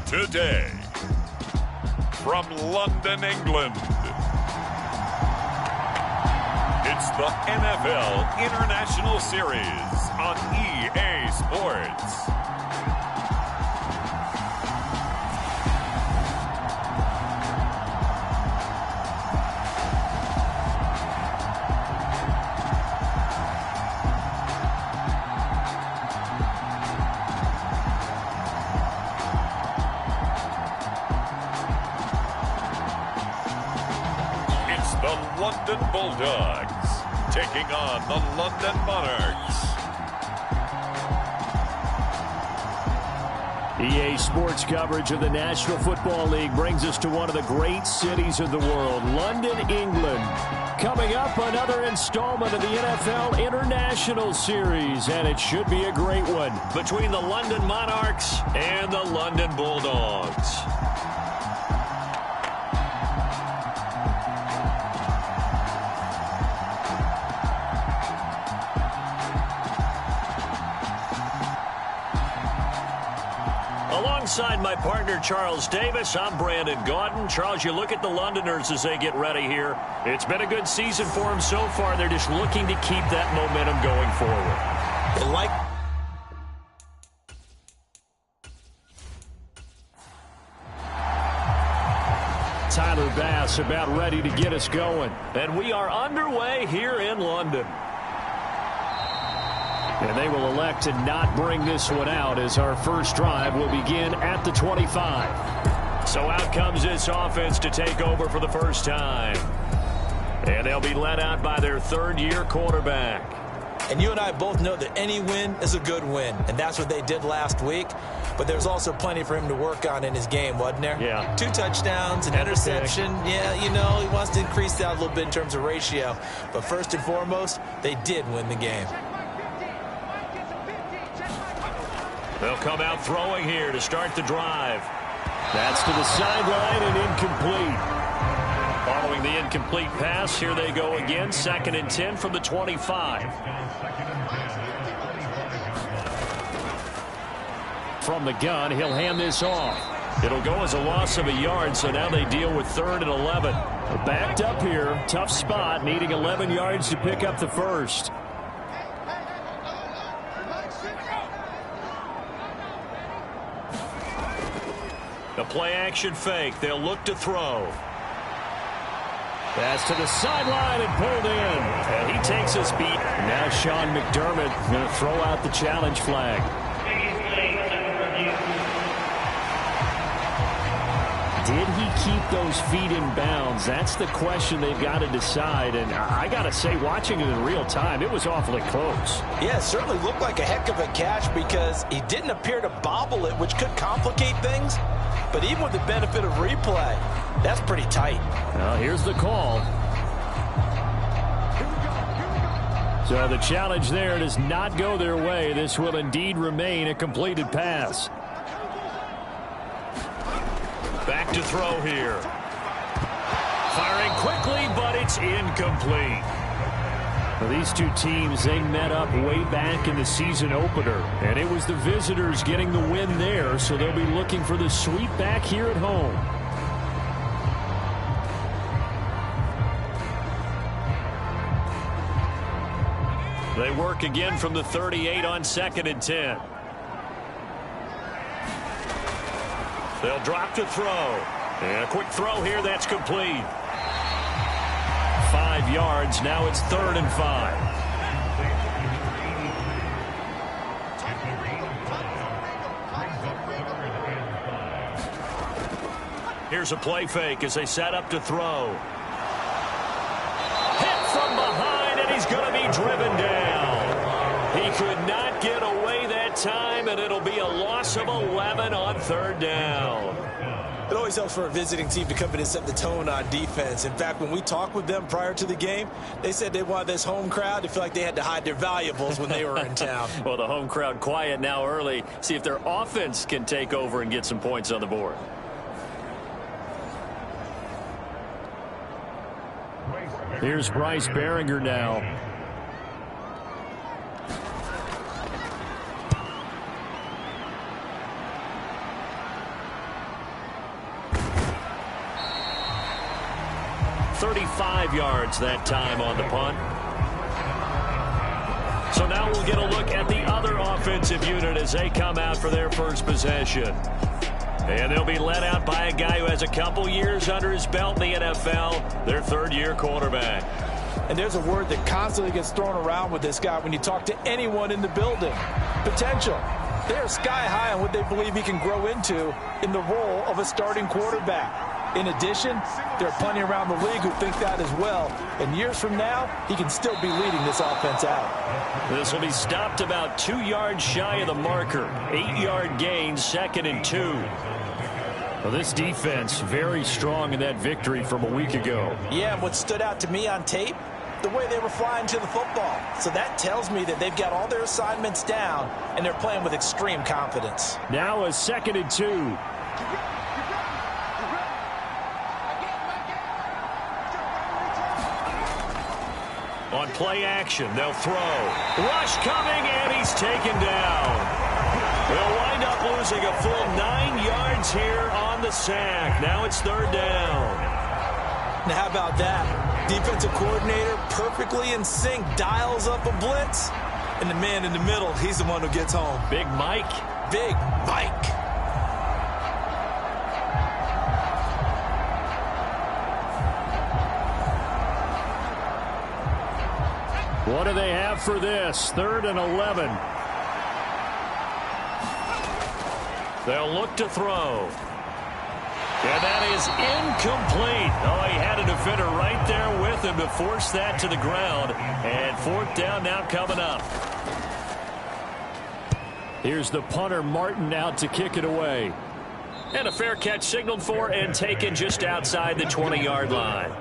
Today, from London, England, it's the NFL International Series on EA Sports. The London Bulldogs taking on the London Monarchs. EA Sports coverage of the National Football League brings us to one of the great cities of the world, London, England. Coming up, another installment of the NFL International Series, and it should be a great one between the London Monarchs and the London Bulldogs. Alongside my partner, Charles Davis, I'm Brandon Gaudin. Charles, you look at the Londoners as they get ready here. It's been a good season for them so far. They're just looking to keep that momentum going forward. They like... Tyler Bass about ready to get us going. And we are underway here in London. And they will elect to not bring this one out as our first drive will begin at the 25. So out comes this offense to take over for the first time. And they'll be led out by their third-year quarterback. And you and I both know that any win is a good win, and that's what they did last week. But there's also plenty for him to work on in his game, wasn't there? Yeah. 2 touchdowns, an interception. Yeah, you know, he wants to increase that a little bit in terms of ratio. But first and foremost, they did win the game. They'll come out throwing here to start the drive. That's to the sideline and incomplete. Following the incomplete pass, here they go again. 2nd and 10 from the 25. From the gun, he'll hand this off. It'll go as a loss of a yard, so now they deal with 3rd and 11. Backed up here, tough spot, needing 11 yards to pick up the first. A play-action fake. They'll look to throw. Pass to the sideline and pulled in. And he takes his beat. Now Sean McDermott going to throw out the challenge flag. Did he keep those feet in bounds? That's the question they've got to decide. And I got to say, watching it in real time, it was awfully close. Yeah, it certainly looked like a heck of a catch because he didn't appear to bobble it, which could complicate things. But even with the benefit of replay, that's pretty tight. Well, here's the call. So the challenge there does not go their way. This will indeed remain a completed pass. Back to throw here. Firing quickly, but it's incomplete. Well, these two teams, they met up way back in the season opener, and it was the visitors getting the win there, so they'll be looking for the sweep back here at home. They work again from the 38 on 2nd and 10. They'll drop to throw. And a quick throw here, that's complete. 5 yards, now it's 3rd and 5. Here's a play fake as they set up to throw. Hit from behind, and he's going to be driven down. He could not get away that time, and it'll be a loss of 11 on 3rd down. It always helps for a visiting team to come in and set the tone on defense. In fact, when we talked with them prior to the game, they said they wanted this home crowd to feel like they had to hide their valuables when they were in town. Well, the home crowd quiet now early. See if their offense can take over and get some points on the board. Here's Bryce Behringer now. 35 yards that time on the punt. So now we'll get a look at the other offensive unit as they come out for their first possession. And they'll be led out by a guy who has a couple years under his belt in the NFL, their third-year quarterback. And there's a word that constantly gets thrown around with this guy when you talk to anyone in the building. Potential. They're sky high on what they believe he can grow into in the role of a starting quarterback. In addition, there are plenty around the league who think that as well. And years from now, he can still be leading this offense out. This will be stopped about 2 yards shy of the marker. 8-yard gain, 2nd and 2. Well, this defense very strong in that victory from a week ago. Yeah, and what stood out to me on tape, the way they were flying to the football. So that tells me that they've got all their assignments down, and they're playing with extreme confidence. Now a 2nd and 2. On play action, they'll throw. Rush coming, and he's taken down. They'll wind up losing a full 9 yards here on the sack. Now it's 3rd down. Now, how about that? Defensive coordinator perfectly in sync, dials up a blitz, and the man in the middle, he's the one who gets home. Big Mike. Big Mike. What do they have for this? 3rd and 11. They'll look to throw. And that is incomplete. Oh, he had a defender right there with him to force that to the ground. And 4th down now coming up. Here's the punter, Martin, out to kick it away. And a fair catch signaled for and taken just outside the 20-yard line.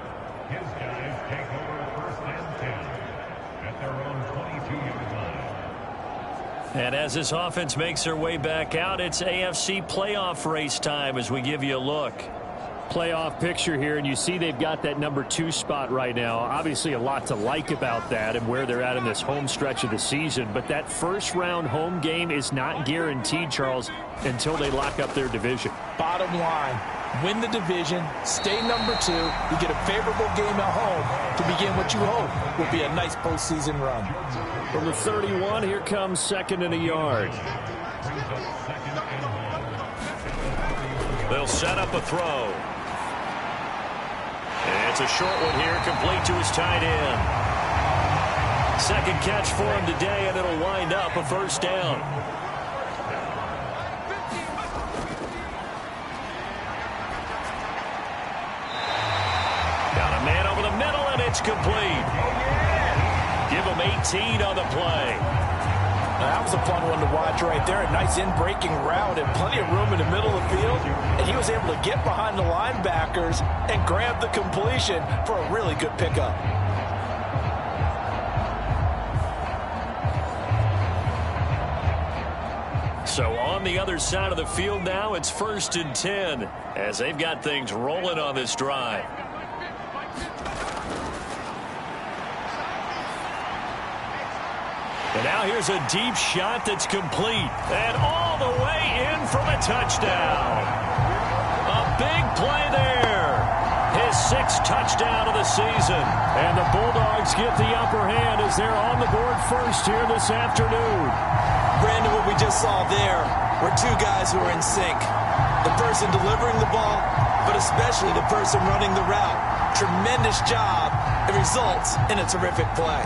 And as this offense makes their way back out, it's AFC playoff race time as we give you a look. Playoff picture here, and you see they've got that number 2 spot right now. Obviously a lot to like about that and where they're at in this home stretch of the season. But that first-round home game is not guaranteed, Charles, until they lock up their division. Bottom line, win the division, stay number 2, you get a favorable game at home to begin what you hope will be a nice postseason run. From the 31, here comes 2nd and a yard. They'll set up a throw. And it's a short one here, complete to his tight end. 2nd catch for him today, and it'll wind up a 1st down. Got a man over the middle, and it's complete. Give him 18 on the play. That was a fun one to watch right there. A nice in-breaking route and plenty of room in the middle of the field. And he was able to get behind the linebackers and grab the completion for a really good pickup. So on the other side of the field now, it's 1st and 10 as they've got things rolling on this drive. And now here's a deep shot that's complete. And all the way in for the touchdown. A big play there. His 6th touchdown of the season. And the Bulldogs get the upper hand as they're on the board first here this afternoon. Brandon, what we just saw there were 2 guys who are in sync. The person delivering the ball, but especially the person running the route. Tremendous job. It results in a terrific play.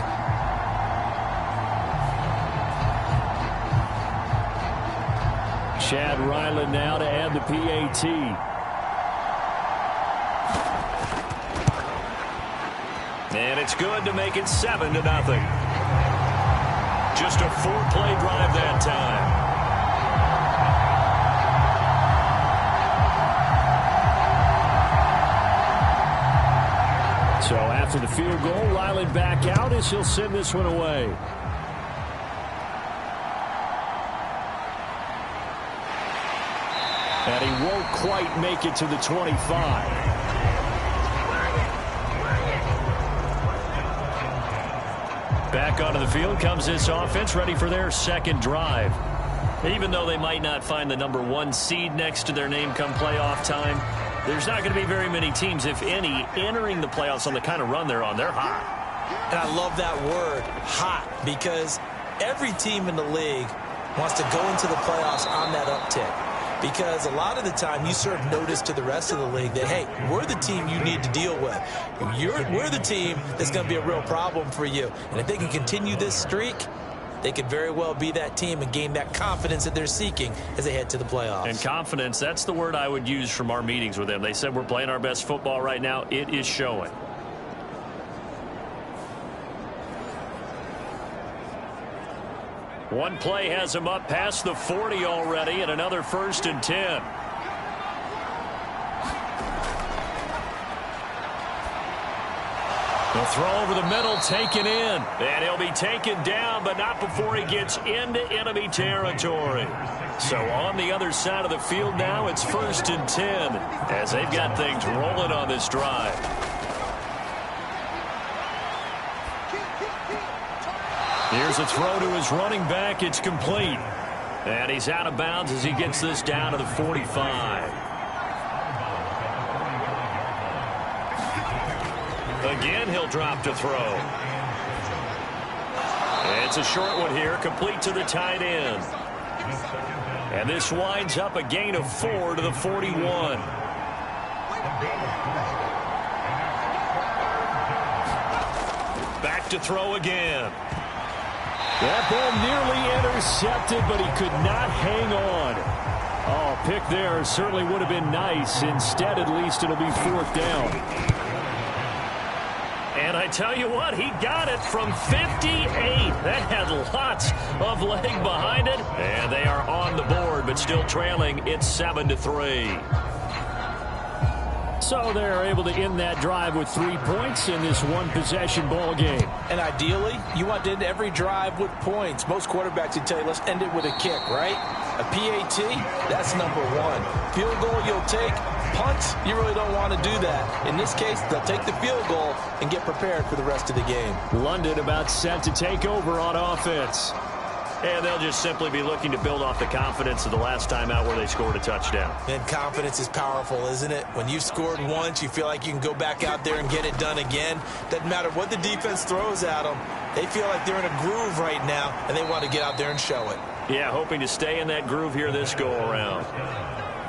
Chad Ryland now to add the PAT. And it's good to make it 7-0. Just a 4-play drive that time. So after the field goal, Ryland back out as he'll send this one away. And he won't quite make it to the 25. Back onto the field comes this offense, ready for their 2nd drive. Even though they might not find the number 1 seed next to their name come playoff time, there's not going to be very many teams, if any, entering the playoffs on the kind of run they're on. They're hot. And I love that word, hot, because every team in the league wants to go into the playoffs on that uptick. Because a lot of the time you serve notice to the rest of the league that, hey, we're the team you need to deal with. We're the team that's going to be a real problem for you. And if they can continue this streak, they could very well be that team and gain that confidence that they're seeking as they head to the playoffs. And confidence, that's the word I would use from our meetings with them. They said we're playing our best football right now. It is showing. One play has him up past the 40 already, and another 1st and 10. The throw over the middle, taken in. And he'll be taken down, but not before he gets into enemy territory. So on the other side of the field now, it's 1st and 10 as they've got things rolling on this drive. Here's a throw to his running back. It's complete. And he's out of bounds as he gets this down to the 45. Again, he'll drop to throw. It's a short one here, complete to the tight end. And this winds up a gain of 4 to the 41. Back to throw again. That ball nearly intercepted, but he could not hang on. Oh, pick there certainly would have been nice. Instead, at least, it'll be 4th down. And I tell you what, he got it from 58. That had lots of leg behind it. And they are on the board, but still trailing. It's 7-3. So they're able to end that drive with 3 points in this one-possession ball game. And ideally, you want to end every drive with points. Most quarterbacks would tell you, let's end it with a kick, right? A PAT, that's number 1. Field goal you'll take. Punts, you really don't want to do that. In this case, they'll take the field goal and get prepared for the rest of the game. London about set to take over on offense. And they'll just simply be looking to build off the confidence of the last time out where they scored a touchdown. And confidence is powerful, isn't it? When you've scored once, you feel like you can go back out there and get it done again. Doesn't matter what the defense throws at them. They feel like they're in a groove right now, and they want to get out there and show it. Yeah, hoping to stay in that groove here this go-around.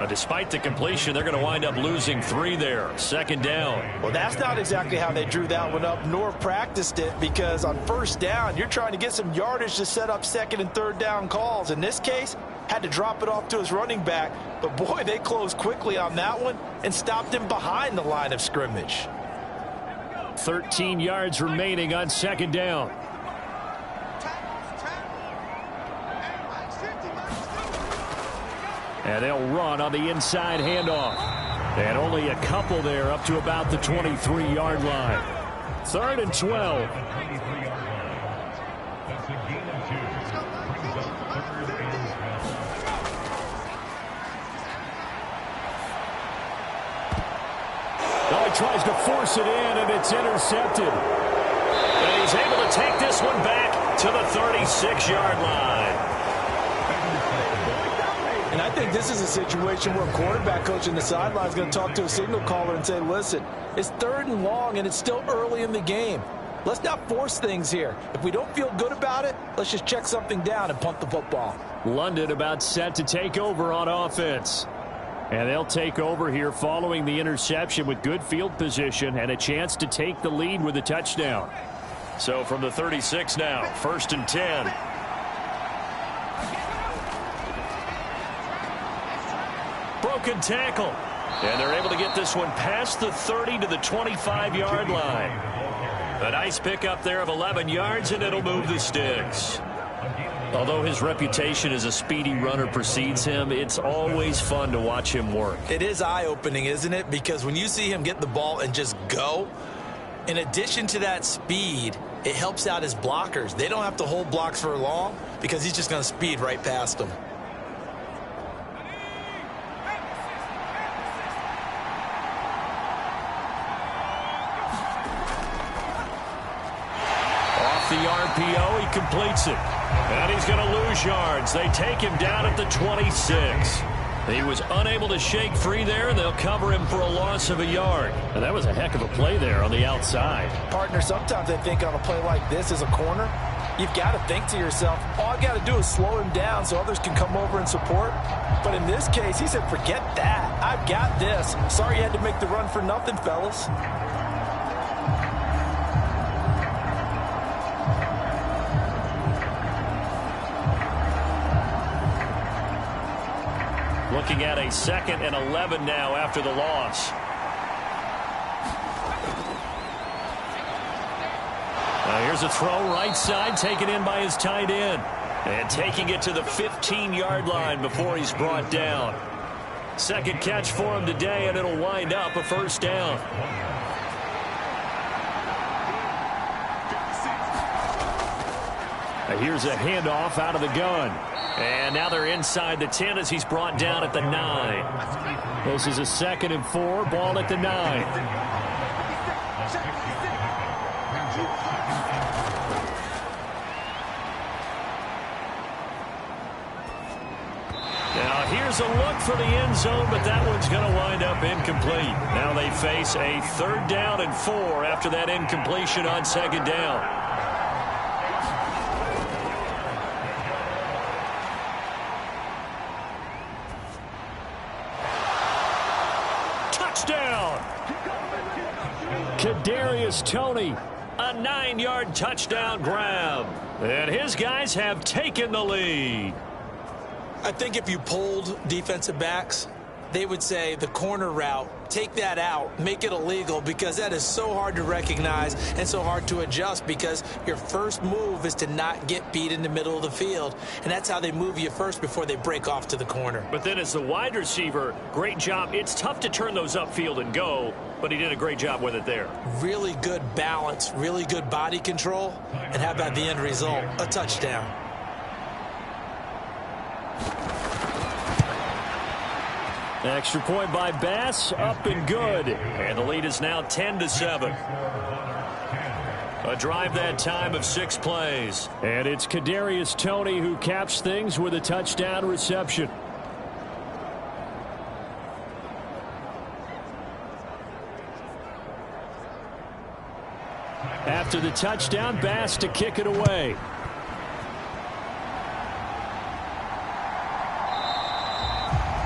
Despite the completion, they're going to wind up losing 3 there. 2nd down. Well, that's not exactly how they drew that one up, nor practiced it, because on 1st down, you're trying to get some yardage to set up 2nd and 3rd down calls. In this case, had to drop it off to his running back. But, boy, they closed quickly on that one and stopped him behind the line of scrimmage. 13 yards remaining on 2nd down. And they'll run on the inside handoff. And only a couple there up to about the 23-yard line. 3rd and 12. Well, he tries to force it in, and it's intercepted. And he's able to take this one back to the 36-yard line. And I think this is a situation where a quarterback coach in the sideline is going to talk to a signal caller and say, listen, it's 3rd and long, and it's still early in the game. Let's not force things here. If we don't feel good about it, let's just check something down and punt the football. London about set to take over on offense. And they'll take over here following the interception with good field position and a chance to take the lead with a touchdown. So from the 36 now, 1st and 10. Broken tackle. And they're able to get this one past the 30 to the 25-yard line. A nice pickup there of 11 yards, and it'll move the sticks. Although his reputation as a speedy runner precedes him, it's always fun to watch him work. It is eye-opening, isn't it? Because when you see him get the ball and just go, in addition to that speed, it helps out his blockers. They don't have to hold blocks for long because he's just going to speed right past them. The RPO, he completes it. And he's going to lose yards. They take him down at the 26. He was unable to shake free there, and they'll cover him for a loss of a yard. And that was a heck of a play there on the outside. Partner, sometimes I think on a play like this as a corner, you've got to think to yourself, all I got to do is slow him down so others can come over and support. But in this case, he said, forget that. I've got this. Sorry you had to make the run for nothing, fellas. Looking at a 2nd and 11 now after the loss. Here's a throw right side, taken in by his tight end. And taking it to the 15-yard line before he's brought down. Second catch for him today, and it'll wind up a first down. Here's a handoff out of the gun. And now they're inside the 10 as he's brought down at the 9. This is a 2nd and 4, ball at the 9. Now here's a look for the end zone, but that one's going to wind up incomplete. Now they face a 3rd down and 4 after that incompletion on 2nd down. Kadarius Toney, a 9-yard touchdown grab. And his guys have taken the lead. I think if you polled defensive backs, they would say the corner route, take that out, make it illegal, because that is so hard to recognize and so hard to adjust, because your first move is to not get beat in the middle of the field. And that's how they move you first before they break off to the corner. But then as the wide receiver, great job. It's tough to turn those upfield and go, but he did a great job with it there. Really good balance, really good body control. And how about the end result? A touchdown. Extra point by Bass, up and good. And the lead is now 10-7. A drive that time of 6 plays. And it's Kadarius Toney who caps things with a touchdown reception. After the touchdown, Bass to kick it away.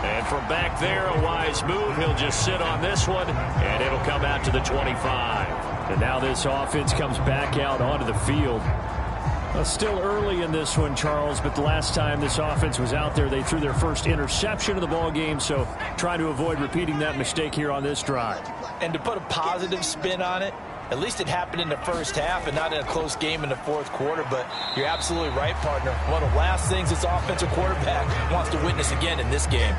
And from back there, a wise move. He'll just sit on this one, and it'll come out to the 25. And now this offense comes back out onto the field. Still early in this one, Charles, but the last time this offense was out there, they threw their first interception of the ball game, so trying to avoid repeating that mistake here on this drive. And to put a positive spin on it, at least it happened in the first half and not in a close game in the fourth quarter. But you're absolutely right, partner. One of the last things this offensive quarterback wants to witness again in this game.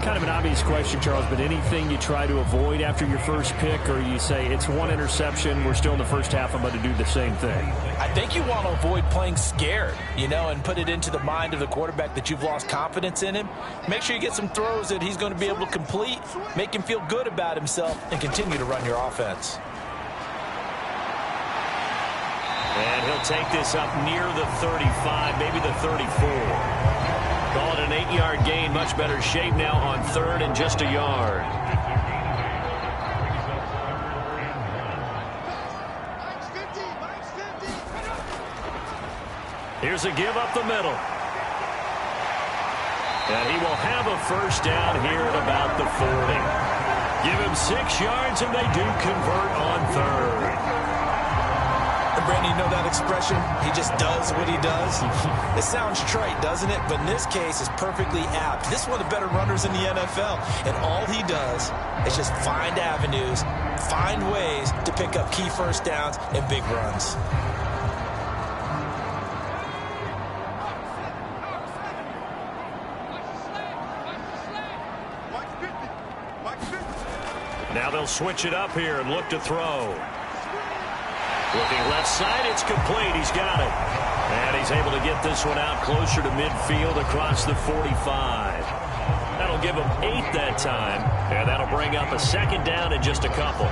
Kind of an obvious question, Charles, but anything you try to avoid after your first pick, or you say it's one interception, we're still in the first half, I'm going to do the same thing? I think you want to avoid playing scared, and put it into the mind of the quarterback that you've lost confidence in him. Make sure you get some throws that he's going to be able to complete, make him feel good about himself, and continue to run your offense. And he'll take this up near the 35, maybe the 34. Call it an 8-yard gain. Much better shape now on 3rd and just a yard. Here's a give up the middle. And he will have a first down here at about the 40. Give him 6 yards, and they do convert on 3rd. Brandon, you know that expression? He just does what he does. It sounds trite, doesn't it? But in this case, it's perfectly apt. This is one of the better runners in the NFL. And all he does is just find avenues, find ways to pick up key first downs and big runs. Now they'll switch it up here and look to throw. Looking left side, it's complete. He's got it. And he's able to get this one out closer to midfield across the 45. That'll give him 8 that time. And that'll bring up a 2nd down in just a couple.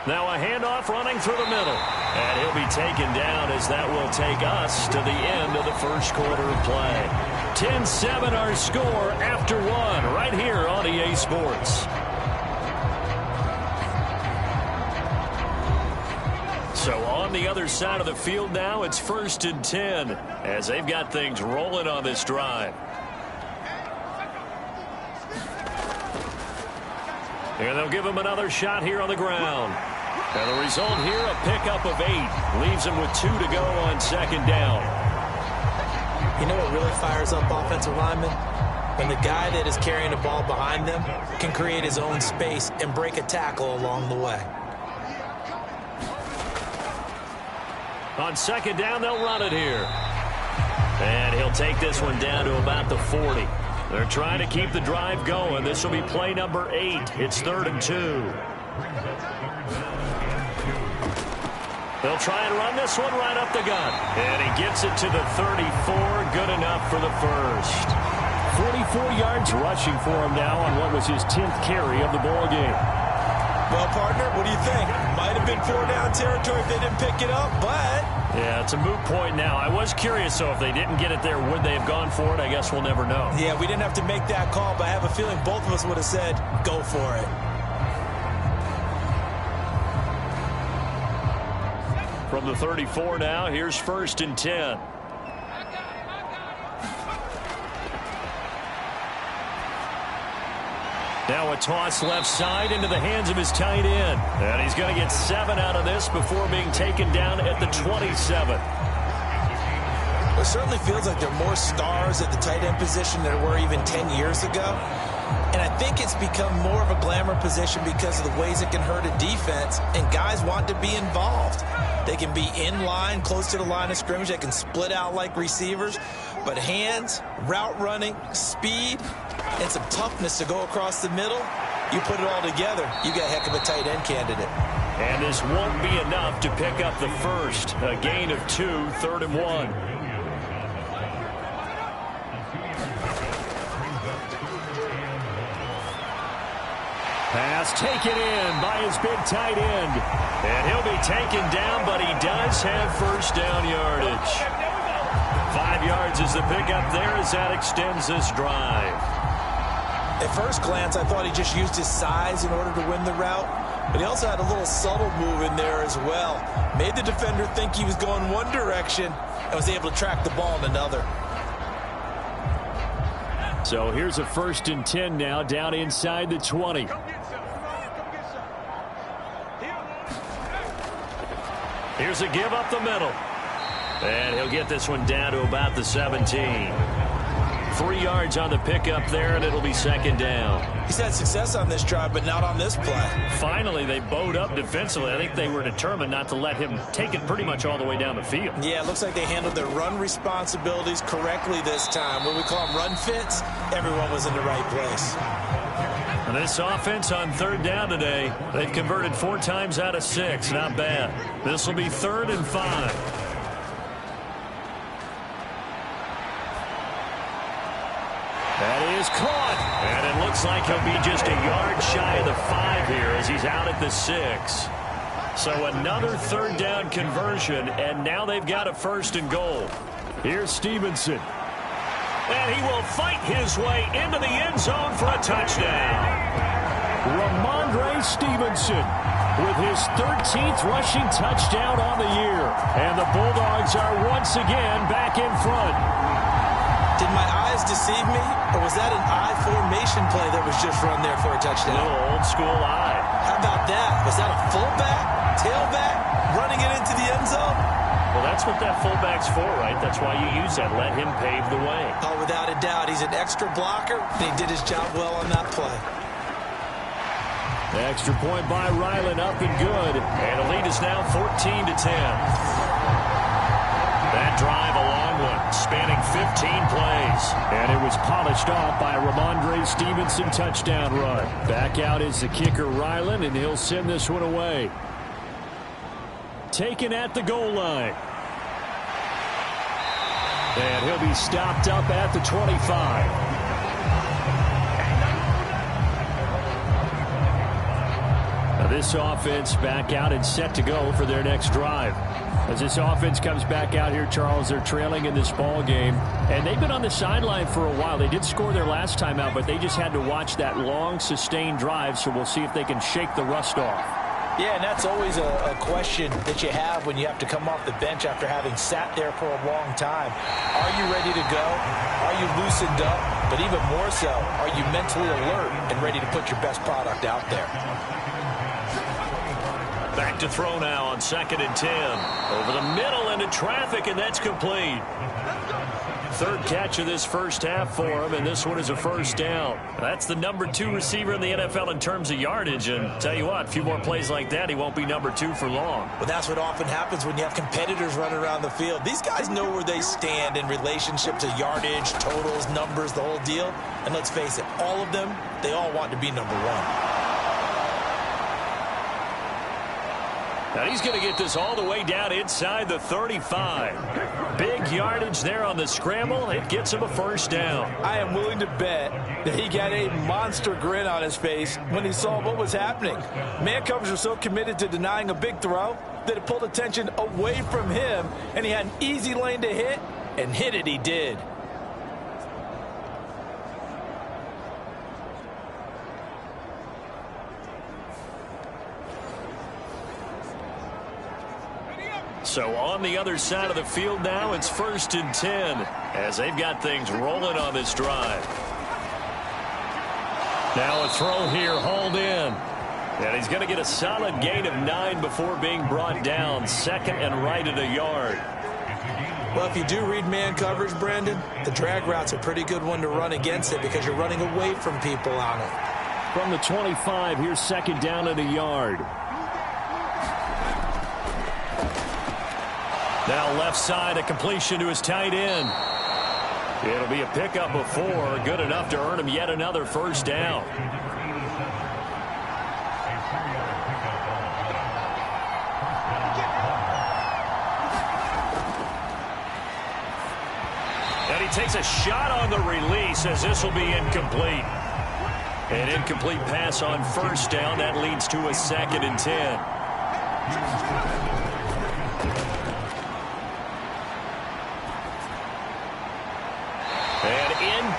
Now a handoff running through the middle. And he'll be taken down as that will take us to the end of the first quarter of play. 10-7 our score after one right here on EA Sports. So on the other side of the field now, it's 1st and 10 as they've got things rolling on this drive. And they'll give him another shot here on the ground. And the result here, a pickup of 8. Leaves him with 2 to go on 2nd down. You know what really fires up offensive linemen? When the guy that is carrying the ball behind them can create his own space and break a tackle along the way. On 2nd down, they'll run it here. And he'll take this one down to about the 40. They're trying to keep the drive going. This will be play number 8. It's 3rd and 2. They'll try and run this one right up the gut. And he gets it to the 34. Good enough for the first. 44 yards rushing for him now on what was his 10th carry of the ball game. Well, partner, what do you think? Might have been 4-down territory if they didn't pick it up, but... Yeah, it's a moot point now. I was curious, so if they didn't get it there, would they have gone for it? I guess we'll never know. Yeah, we didn't have to make that call, but I have a feeling both of us would have said, go for it. From the 34 now, here's 1st and 10. Now a toss left side into the hands of his tight end. And he's going to get 7 out of this before being taken down at the 27. It certainly feels like there are more stars at the tight end position than there were even 10 years ago. And I think it's become more of a glamour position because of the ways it can hurt a defense, and guys want to be involved. They can be in line, close to the line of scrimmage. They can split out like receivers. But hands, route running, speed, and some toughness to go across the middle, you put it all together, you got a heck of a tight end candidate. And this won't be enough to pick up the first. A gain of 2, 3rd and 1. Pass taken in by his big tight end. And he'll be taken down, but he does have 1st down yardage. 5 yards is the pickup there as that extends this drive. At first glance, I thought he just used his size in order to win the route, but he also had a little subtle move in there as well. Made the defender think he was going one direction and was able to track the ball in another. So here's a 1st and 10 now down inside the 20. Here's a give up the middle. And he'll get this one down to about the 17. 3 yards on the pickup there, and it'll be 2nd down. He's had success on this drive, but not on this play. Finally, they bowed up defensively. I think they were determined not to let him take it pretty much all the way down the field. Yeah, it looks like they handled their run responsibilities correctly this time. What we call them run fits, everyone was in the right place. And this offense on 3rd down today, they've converted 4 times out of 6. Not bad. This will be 3rd and 5. That is caught. And it looks like he'll be just a yard shy of the 5 here as he's out at the 6. So another 3rd down conversion, and now they've got a 1st and goal. Here's Stevenson. And he will fight his way into the end zone for a touchdown. Ramondre Stevenson with his 13th rushing touchdown on the year. And the Bulldogs are once again back in front. Did my eyes deceive me, or was that an I formation play that was just run there for a touchdown? A little old school eye. How about that? Was that a fullback, tailback, running it into the end zone? Well, that's what that fullback's for, right? That's why you use that. Let him pave the way. Oh, without a doubt. He's an extra blocker, and he did his job well on that play. The extra point by Ryland up and good. And the lead is now 14-10. That drive, a long one, spanning 15 plays. And it was polished off by a Ramondre Stevenson touchdown run. Back out is the kicker, Ryland, and he'll send this one away. Taken at the goal line. And he'll be stopped up at the 25. This offense back out and set to go for their next drive. As this offense comes back out here, Charles, they're trailing in this ball game, and they've been on the sideline for a while. They did score their last time out, but they just had to watch that long, sustained drive, so we'll see if they can shake the rust off. Yeah, and that's always a question that you have when you have to come off the bench after having sat there for a long time. Are you ready to go? Are you loosened up? But even more so, are you mentally alert and ready to put your best product out there? Back to throw now on 2nd and 10. Over the middle into traffic, and that's complete. Third catch of this first half for him, and this one is a first down. That's the number 2 receiver in the NFL in terms of yardage, and tell you what, a few more plays like that, he won't be number 2 for long. But that's what often happens when you have competitors running around the field. These guys know where they stand in relationship to yardage, totals, numbers, the whole deal. And let's face it, all of them, they all want to be number 1. Now he's going to get this all the way down inside the 35. Big yardage there on the scramble. It gets him a first down. I am willing to bet that he got a monster grin on his face when he saw what was happening. Man coverage was so committed to denying a big throw that it pulled attention away from him, and he had an easy lane to hit, and hit it he did. So on the other side of the field now, it's 1st and 10 as they've got things rolling on this drive. Now a throw here, hauled in. And he's going to get a solid gain of 9 before being brought down. 2nd and right at a yard. Well, if you do read man coverage, Brandon, the drag route's a pretty good one to run against it because you're running away from people on it. From the 25, here's 2nd down at a yard. Now left side, a completion to his tight end. It'll be a pickup of 4, good enough to earn him yet another first down. And he takes a shot on the release as this will be incomplete. An incomplete pass on first down. That leads to a 2nd and 10.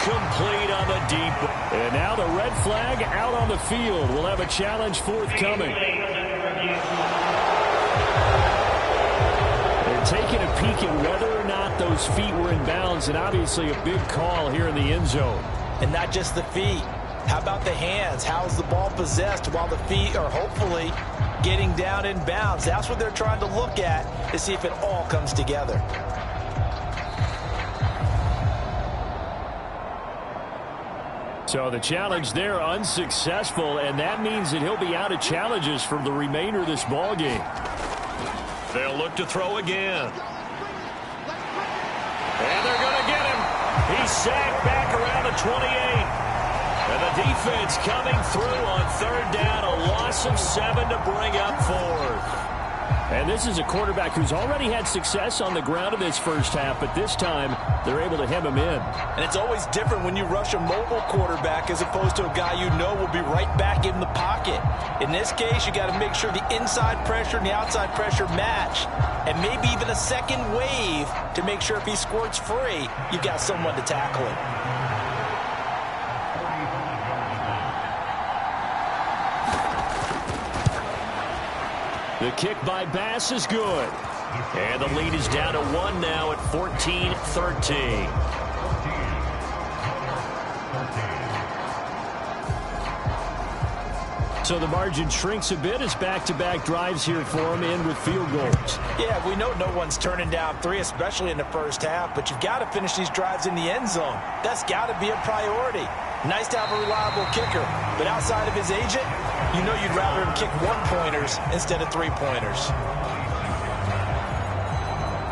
Complete on the deep. And now the red flag out on the field. We'll have a challenge forthcoming. They're taking a peek at whether or not those feet were in bounds, and obviously a big call here in the end zone. And not just the feet. How about the hands? How's the ball possessed while the feet are hopefully getting down in bounds? That's what they're trying to look at to see if it all comes together. So the challenge there unsuccessful, and that means that he'll be out of challenges for the remainder of this ball game. They'll look to throw again. And they're going to get him. He's sacked back around the 28. And the defense coming through on 3rd down, a loss of 7 to bring up 4th. And this is a quarterback who's already had success on the ground in this first half, but this time they're able to hem him in. And it's always different when you rush a mobile quarterback as opposed to a guy you know will be right back in the pocket. In this case, you got to make sure the inside pressure and the outside pressure match, and maybe even a second wave to make sure if he squirts free, you've got someone to tackle him. The kick by Bass is good. And the lead is down to 1 now at 14-13. So the margin shrinks a bit as back-to-back drives here for him, end with field goals. Yeah, we know no one's turning down 3, especially in the first half, but you've got to finish these drives in the end zone. That's got to be a priority. Nice to have a reliable kicker, but outside of his agent, you know you'd rather him kick 1-pointers instead of 3-pointers.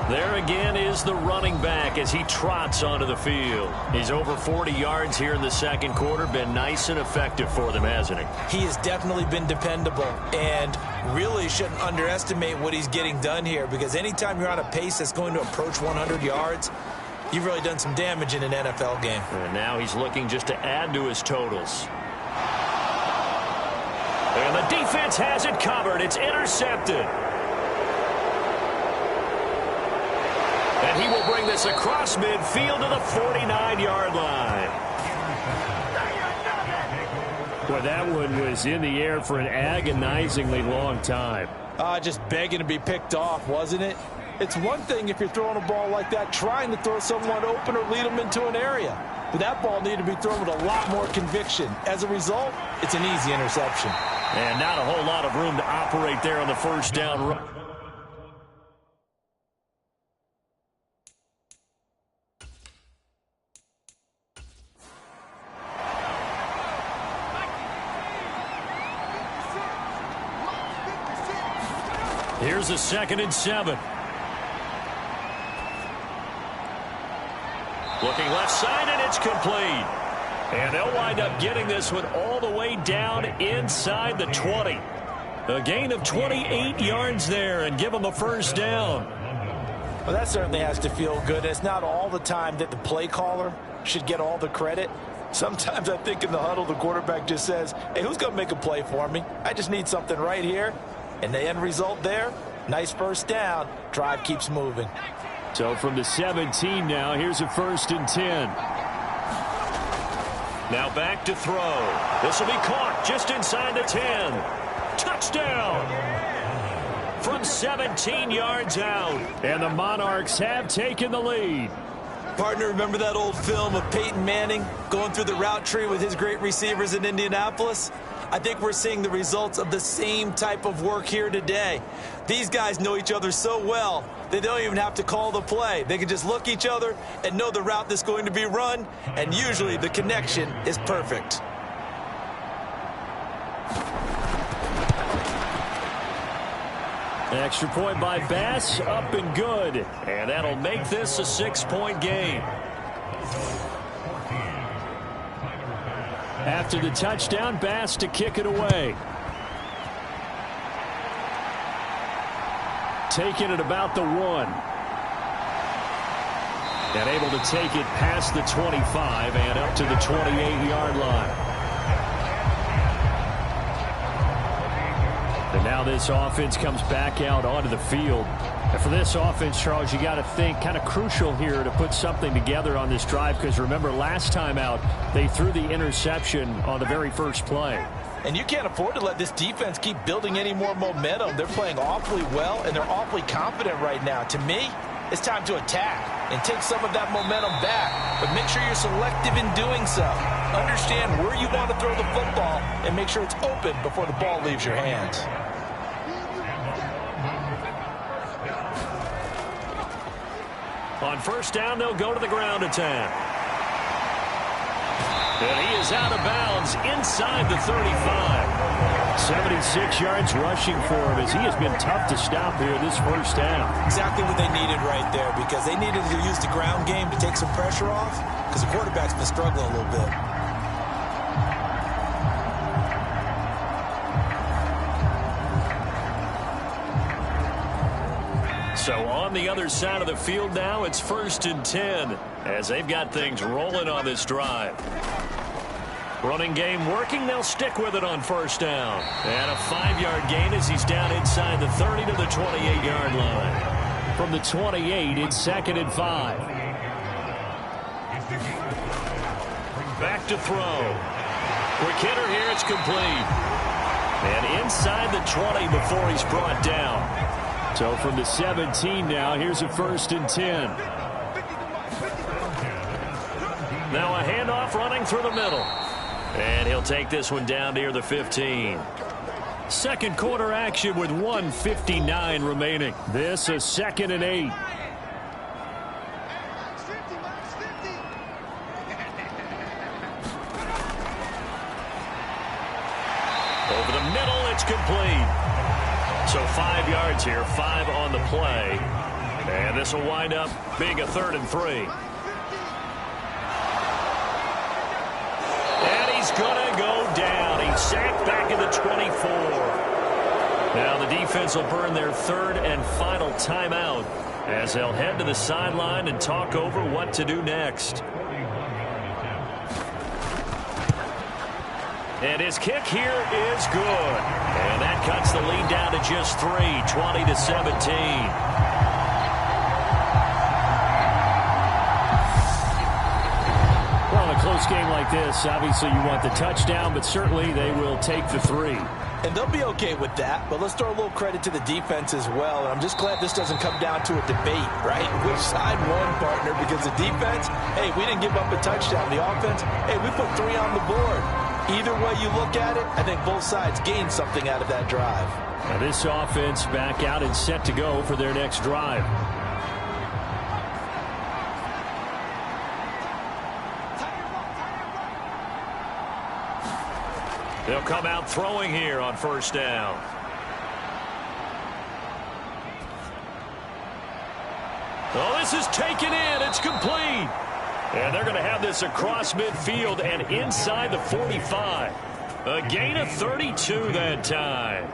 There again is the running back as he trots onto the field. He's over 40 yards here in the second quarter. Been nice and effective for them, hasn't he? He has definitely been dependable, and really shouldn't underestimate what he's getting done here, because anytime you're on a pace that's going to approach 100 yards, you've really done some damage in an NFL game. And now he's looking just to add to his totals. And the defense has it covered. It's intercepted. And he will bring this across midfield to the 49-yard line. Well, that one was in the air for an agonizingly long time. Just begging to be picked off, wasn't it? It's one thing if you're throwing a ball like that, trying to throw someone open or lead them into an area. But that ball needed to be thrown with a lot more conviction. As a result, it's an easy interception. And not a whole lot of room to operate there on the first down run. Here's a 2nd and 7. Looking left side, and it's complete. And they'll wind up getting this one all the way down inside the 20. A gain of 28 yards there and give them a first down. Well, that certainly has to feel good. It's not all the time that the play caller should get all the credit. Sometimes I think in the huddle, the quarterback just says, hey, who's going to make a play for me? I just need something right here. And the end result there, nice first down. Drive keeps moving. So from the 17 now, here's a 1st and 10. Now back to throw. This will be caught just inside the 10. Touchdown! From 17 yards out. And the Monarchs have taken the lead. Partner, remember that old film of Peyton Manning going through the route tree with his great receivers in Indianapolis? I think we're seeing the results of the same type of work here today. These guys know each other so well, they don't even have to call the play. They can just look each other and know the route that's going to be run, and usually the connection is perfect. Extra point by Bass, up and good. And that'll make this a 6-point game. After the touchdown, Bass to kick it away. Taking it about the 1. And able to take it past the 25 and up to the 28-yard line. And now this offense comes back out onto the field. And for this offense, Charles, you got to think kind of crucial here to put something together on this drive, because remember last time out they threw the interception on the very first play. And you can't afford to let this defense keep building any more momentum. They're playing awfully well, and they're awfully confident right now. To me, it's time to attack and take some of that momentum back. But make sure you're selective in doing so. Understand where you want to throw the football and make sure it's open before the ball leaves your hands. On first down, they'll go to the ground attack. And he is out of bounds inside the 35. 76 yards rushing for him as he has been tough to stop here this first down. Exactly what they needed right there, because they needed to use the ground game to take some pressure off, because the quarterback's been struggling a little bit. So on the other side of the field now, it's 1st and 10 as they've got things rolling on this drive. Running game working. They'll stick with it on first down. And a 5-yard gain as he's down inside the 30 to the 28-yard line. From the 28, it's 2nd and 5. Back to throw. Quick hitter here. It's complete. And inside the 20 before he's brought down. So from the 17 now, here's a 1st and 10. Now a handoff running through the middle. And he'll take this one down near the 15. Second quarter action with 1:59 remaining. This is 2nd and 8. Over the middle, it's complete. So 5 yards here, 5 on the play. And this will wind up being a 3rd and 3. And he's going to go down. He's sacked back at the 24. Now the defense will burn their 3rd and final timeout as they'll head to the sideline and talk over what to do next. And his kick here is good. And that cuts the lead down to just 3, 20-17. Well, in a close game like this, obviously you want the touchdown, but certainly they will take the 3. And they'll be okay with that, but let's throw a little credit to the defense as well. And I'm just glad this doesn't come down to a debate, right? Which side won, partner? Because the defense, hey, we didn't give up a touchdown. The offense, hey, we put 3 on the board. Either way you look at it, I think both sides gained something out of that drive. Now this offense back out and set to go for their next drive. They'll come out throwing here on first down. Oh, this is taken in. It's complete. And they're going to have this across midfield and inside the 45. A gain of 32 that time.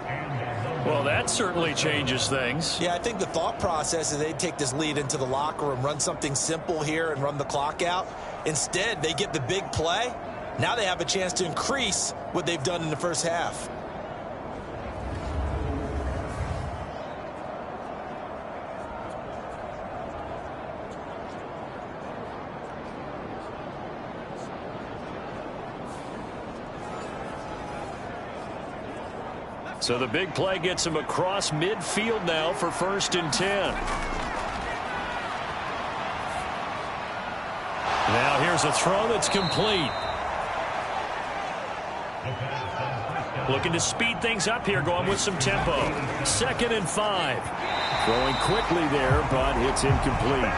Well, that certainly changes things. Yeah, I think the thought process is they take this lead into the locker room, run something simple here and run the clock out. Instead, they get the big play. Now they have a chance to increase what they've done in the first half. So the big play gets him across midfield now for 1st and 10. Now here's a throw that's complete. Looking to speed things up here, going with some tempo. 2nd and 5. Throwing quickly there, but it's incomplete.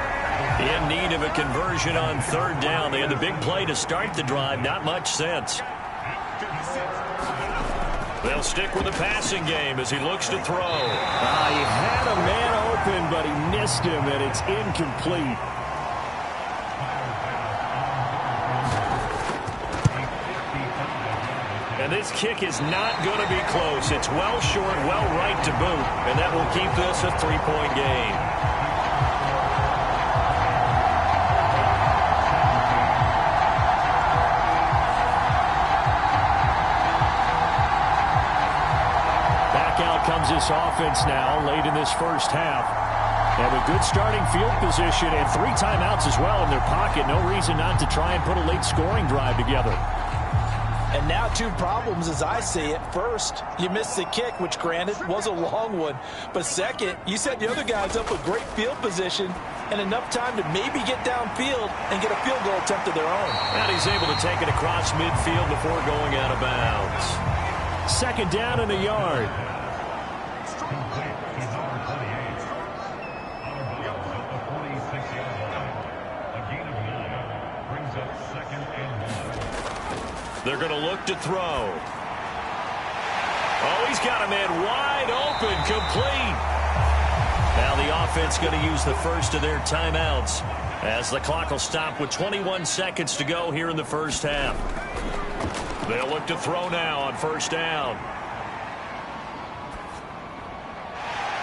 In need of a conversion on 3rd down. They had the big play to start the drive. Not much sense. They'll stick with the passing game as he looks to throw. He had a man open, but he missed him, and it's incomplete. And this kick is not going to be close. It's well short, well right to boot, and that will keep this a 3-point game. Back out comes this offense now late in this first half. And with good starting field position and 3 timeouts as well in their pocket, no reason not to try and put a late scoring drive together. And now 2 problems as I see it. First, you missed the kick, which granted was a long one. But second, you set the other guys up with great field position and enough time to maybe get downfield and get a field goal attempt of their own. And he's able to take it across midfield before going out of bounds. 2nd down and a yard. They're going to look to throw. Oh, he's got a man wide open, complete. Now the offense going to use the first of their timeouts as the clock will stop with 21 seconds to go here in the first half. They'll look to throw now on 1st down.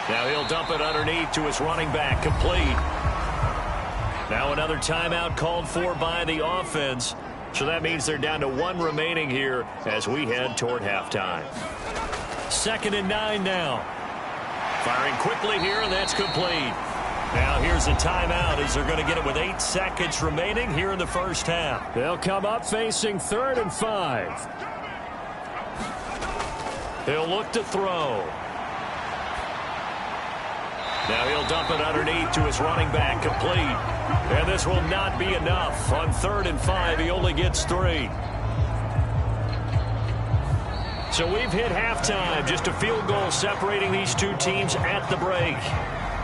Now he'll dump it underneath to his running back, complete. Now another timeout called for by the offense. So that means they're down to 1 remaining here as we head toward halftime. 2nd and 9 now. Firing quickly here, and that's complete. Now here's a timeout as they're going to get it with 8 seconds remaining here in the first half. They'll come up facing 3rd and 5. He'll look to throw. Now he'll dump it underneath to his running back, complete. And this will not be enough. On 3rd and 5, he only gets 3. So we've hit halftime. Just a field goal separating these 2 teams at the break.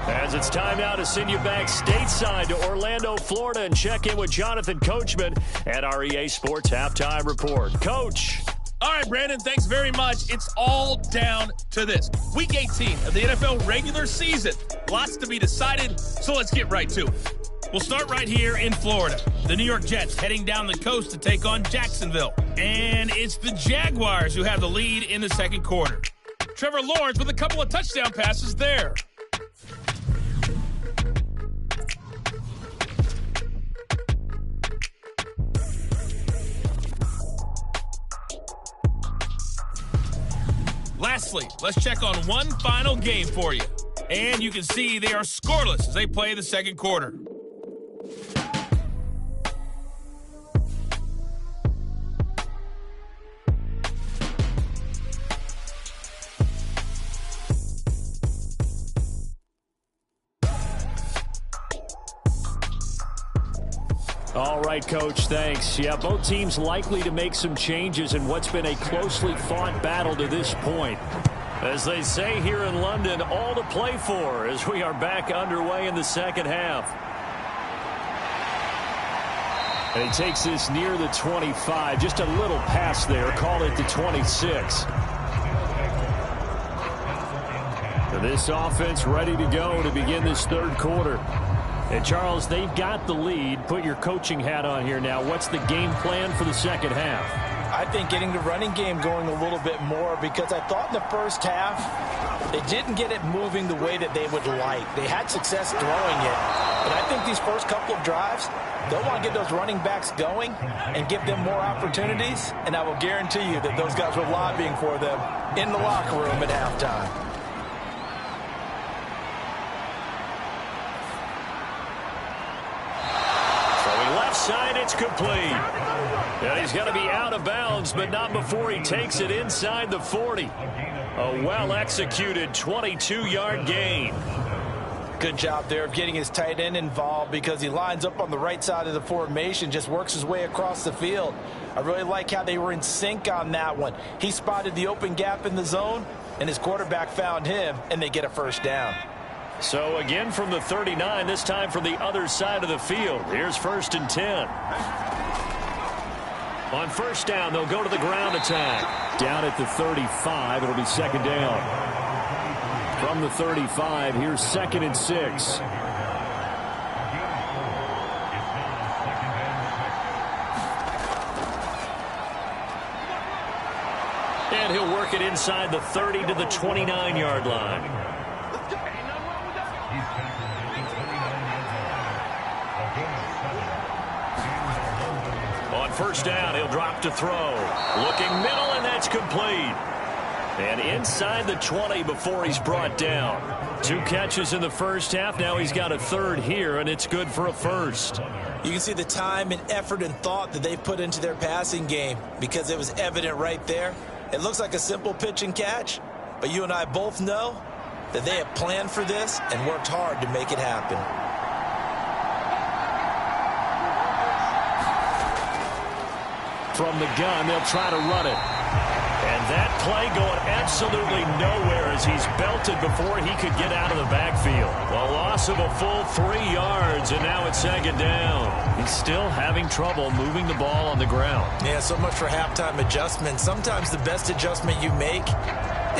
As it's time now to send you back stateside to Orlando, Florida, and check in with Jonathan Coachman at our EA Sports Halftime Report. Coach. All right, Brandon, thanks very much. It's all down to this. Week 18 of the NFL regular season. Lots to be decided, so let's get right to it. We'll start right here in Florida. The New York Jets heading down the coast to take on Jacksonville. And it's the Jaguars who have the lead in the second quarter. Trevor Lawrence with a couple of touchdown passes there. Lastly, let's check on one final game for you. And you can see they are scoreless as they play the second quarter. All right, Coach, thanks. Yeah, both teams likely to make some changes in what's been a closely fought battle to this point. As they say here in London, all to play for as we are back underway in the second half. And he takes this near the 25. Just a little pass there. Call it the 26. This offense ready to go to begin this third quarter. And, Charles, they've got the lead. Put your coaching hat on here now. What's the game plan for the second half? I think getting the running game going a little bit more, because I thought in the first half they didn't get it moving the way that they would like. They had success throwing it. But I think these first couple of drives, they'll want to get those running backs going and give them more opportunities. And I will guarantee you that those guys were lobbying for them in the locker room at halftime. Side, it's complete. And he's going to be out of bounds, but not before he takes it inside the 40. A well-executed 22-yard gain. Good job there of getting his tight end involved, because he lines up on the right side of the formation, just works his way across the field. I really like how they were in sync on that one. He spotted the open gap in the zone, and his quarterback found him, and they get a first down. So again from the 39, this time from the other side of the field. Here's 1st and 10. On first down, they'll go to the ground attack. Down at the 35, it'll be second down. From the 35, here's 2nd and 6. And he'll work it inside the 30 to the 29-yard line. On first down, he'll drop to throw. Looking middle, and that's complete. And inside the 20 before he's brought down. 2 catches in the first half. Now he's got a third here, and it's good for a first. You can see the time and effort and thought that they've put into their passing game, because it was evident right there. It looks like a simple pitch and catch, but you and I both know that they have planned for this and worked hard to make it happen. From the gun, they'll try to run it. And that play going absolutely nowhere as he's belted before he could get out of the backfield. A loss of a full 3 yards, and now it's second down. He's still having trouble moving the ball on the ground. Yeah, so much for halftime adjustment. Sometimes the best adjustment you make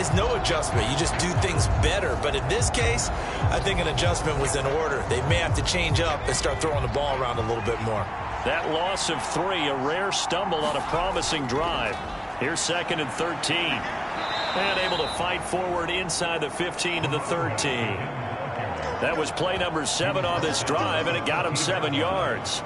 is no adjustment. You just do things better. But in this case, I think an adjustment was in order. They may have to change up and start throwing the ball around a little bit more. That loss of 3, a rare stumble on a promising drive. Here's 2nd and 13. And able to fight forward inside the 15 to the 13. That was play number 7 on this drive, and it got him 7 yards.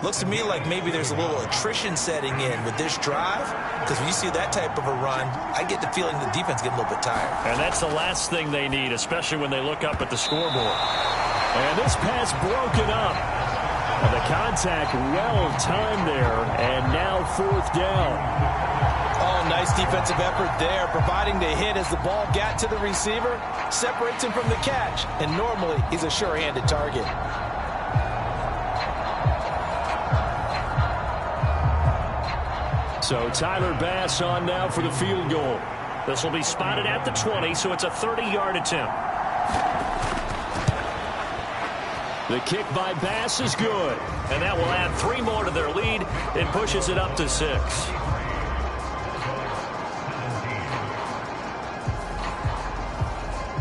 Looks to me like maybe there's a little attrition setting in with this drive, because when you see that type of a run, I get the feeling the defense getting a little bit tired. And that's the last thing they need, especially when they look up at the scoreboard. And this pass broken up. And the contact well timed there, and now 4th down. Oh, nice defensive effort there, providing the hit as the ball got to the receiver, separates him from the catch, and normally he's a sure-handed target. So Tyler Bass on now for the field goal. This will be spotted at the 20, so it's a 30-yard attempt. The kick by Bass is good, and that will add 3 more to their lead and pushes it up to 6.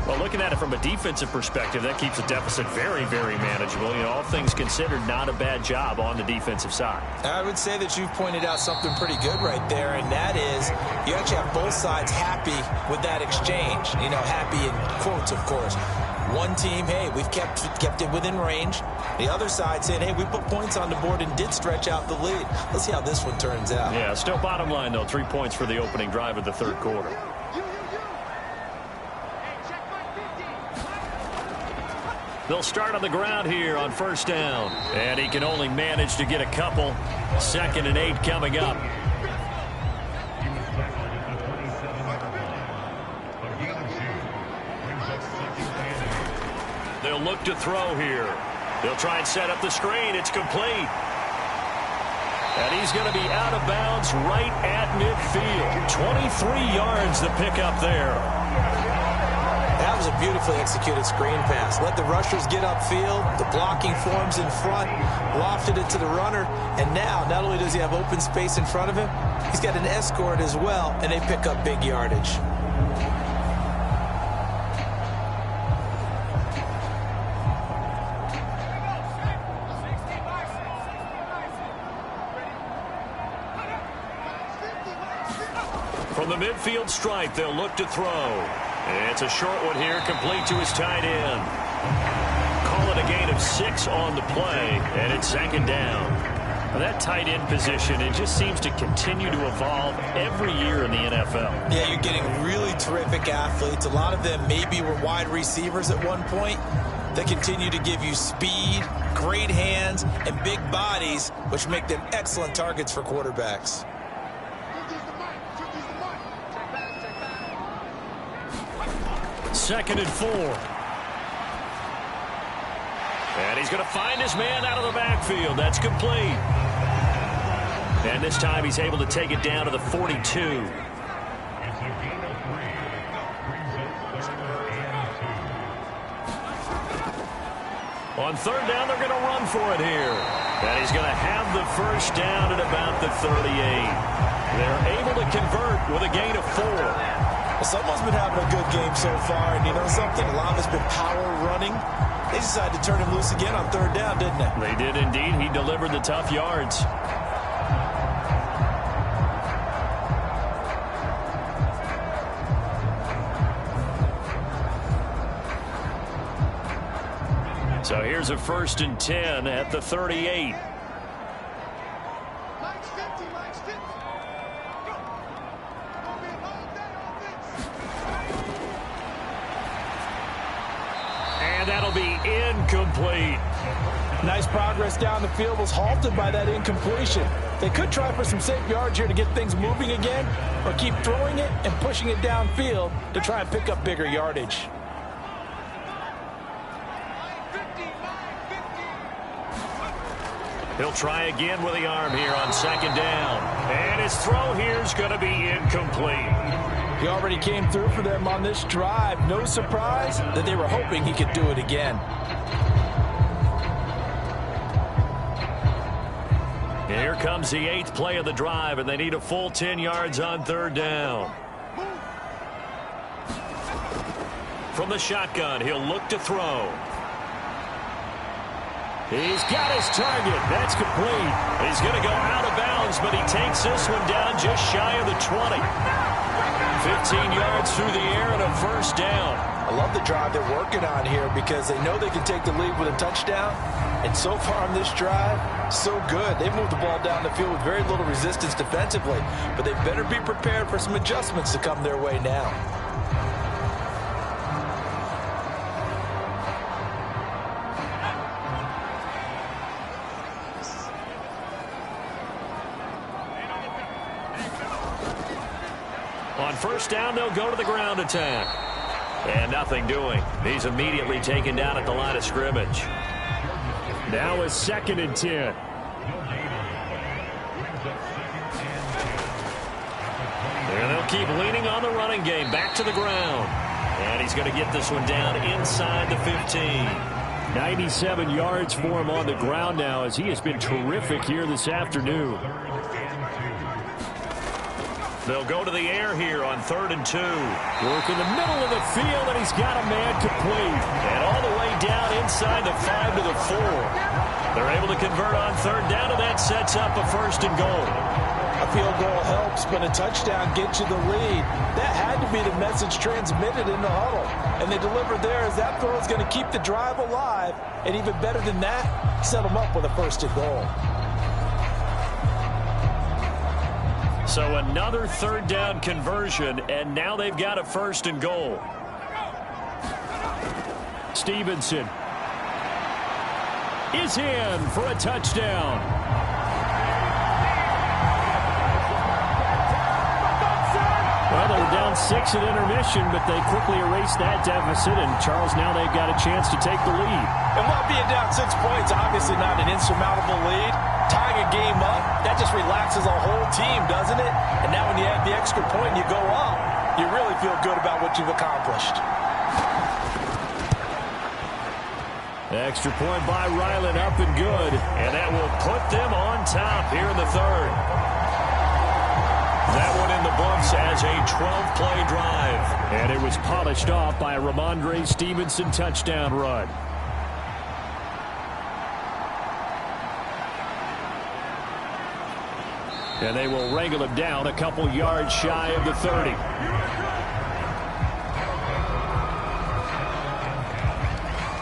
Well, looking at it from a defensive perspective, that keeps the deficit very, very manageable. You know, all things considered, not a bad job on the defensive side. I would say that you've pointed out something pretty good right there, and that is you actually have both sides happy with that exchange. You know, happy in quotes, of course. One team, hey, we've kept it within range. The other side saying, hey, we put points on the board and did stretch out the lead. Let's see how this one turns out. Yeah, still bottom line, though, 3 points for the opening drive of the third quarter. They'll start on the ground here on first down. And he can only manage to get a couple. 2nd and 8 coming up. They'll look to throw here. They'll try and set up the screen. It's complete. And he's going to be out of bounds right at midfield. 23 yards to pick up there. That was a beautifully executed screen pass. Let the rushers get upfield. The blocking forms in front. Lofted it to the runner. And now, not only does he have open space in front of him, he's got an escort as well, and they pick up big yardage. From the midfield stripe, they'll look to throw. It's a short one here, complete to his tight end. Call it a gain of 6 on the play, and it's 2nd down. Now that tight end position, it just seems to continue to evolve every year in the NFL. Yeah, you're getting really terrific athletes. A lot of them maybe were wide receivers at one point. They continue to give you speed, great hands, and big bodies, which make them excellent targets for quarterbacks. 2nd and 4. And he's going to find his man out of the backfield. That's complete. And this time he's able to take it down to the 42. On 3rd down, they're going to run for it here. And he's going to have the first down at about the 38. They're able to convert with a gain of 4. Well, someone's been having a good game so far, and you know something? A lot of it's been power running. They decided to turn him loose again on 3rd down, didn't they? They did indeed. He delivered the tough yards. So here's a 1st and 10 at the 38. That'll be incomplete. Nice progress down the field, was halted by that incompletion. They could try for some safe yards here to get things moving again, or keep throwing it and pushing it downfield to try and pick up bigger yardage. He'll try again with the arm here on 2nd down. And his throw here is going to be incomplete. He already came through for them on this drive. No surprise that they were hoping he could do it again. Here comes the 8th play of the drive, and they need a full 10 yards on 3rd down. From the shotgun, he'll look to throw. He's got his target. That's complete. He's going to go out of bounds, but he takes this one down just shy of the 20. 15 yards through the air and a first down. I love the drive they're working on here because they know they can take the lead with a touchdown. And so far on this drive, so good. They've moved the ball down the field with very little resistance defensively. But they better be prepared for some adjustments to come their way now. On first down, they'll go to the ground attack. And nothing doing. He's immediately taken down at the line of scrimmage. Now it's 2nd and 10. And they'll keep leaning on the running game. Back to the ground. And he's going to get this one down inside the 15. 97 yards for him on the ground now as he has been terrific here this afternoon. They'll go to the air here on 3rd and 2. Work in the middle of the field, and he's got a man complete. And all the way down inside the 5 to the 4. They're able to convert on 3rd down, and that sets up a 1st and goal. A field goal helps, but a touchdown gets you the lead. That had to be the message transmitted in the huddle. And they delivered there as that throw is going to keep the drive alive. And even better than that, set them up with a 1st and goal. So another 3rd down conversion, and now they've got a 1st and goal. Stevenson is in for a touchdown. Well, they were down 6 at intermission, but they quickly erased that deficit, and Charles, now they've got a chance to take the lead. And while being down 6 points, obviously not an insurmountable lead, tying a game up, that just relaxes a whole team, doesn't it? And now when you add the extra point and you go up, you really feel good about what you've accomplished. Extra point by Ryland, up and good, and that will put them on top here in the third. That one in the books as a 12-play drive. And it was polished off by a Ramondre Stevenson touchdown run. And they will wrangle him down a couple yards shy of the 30.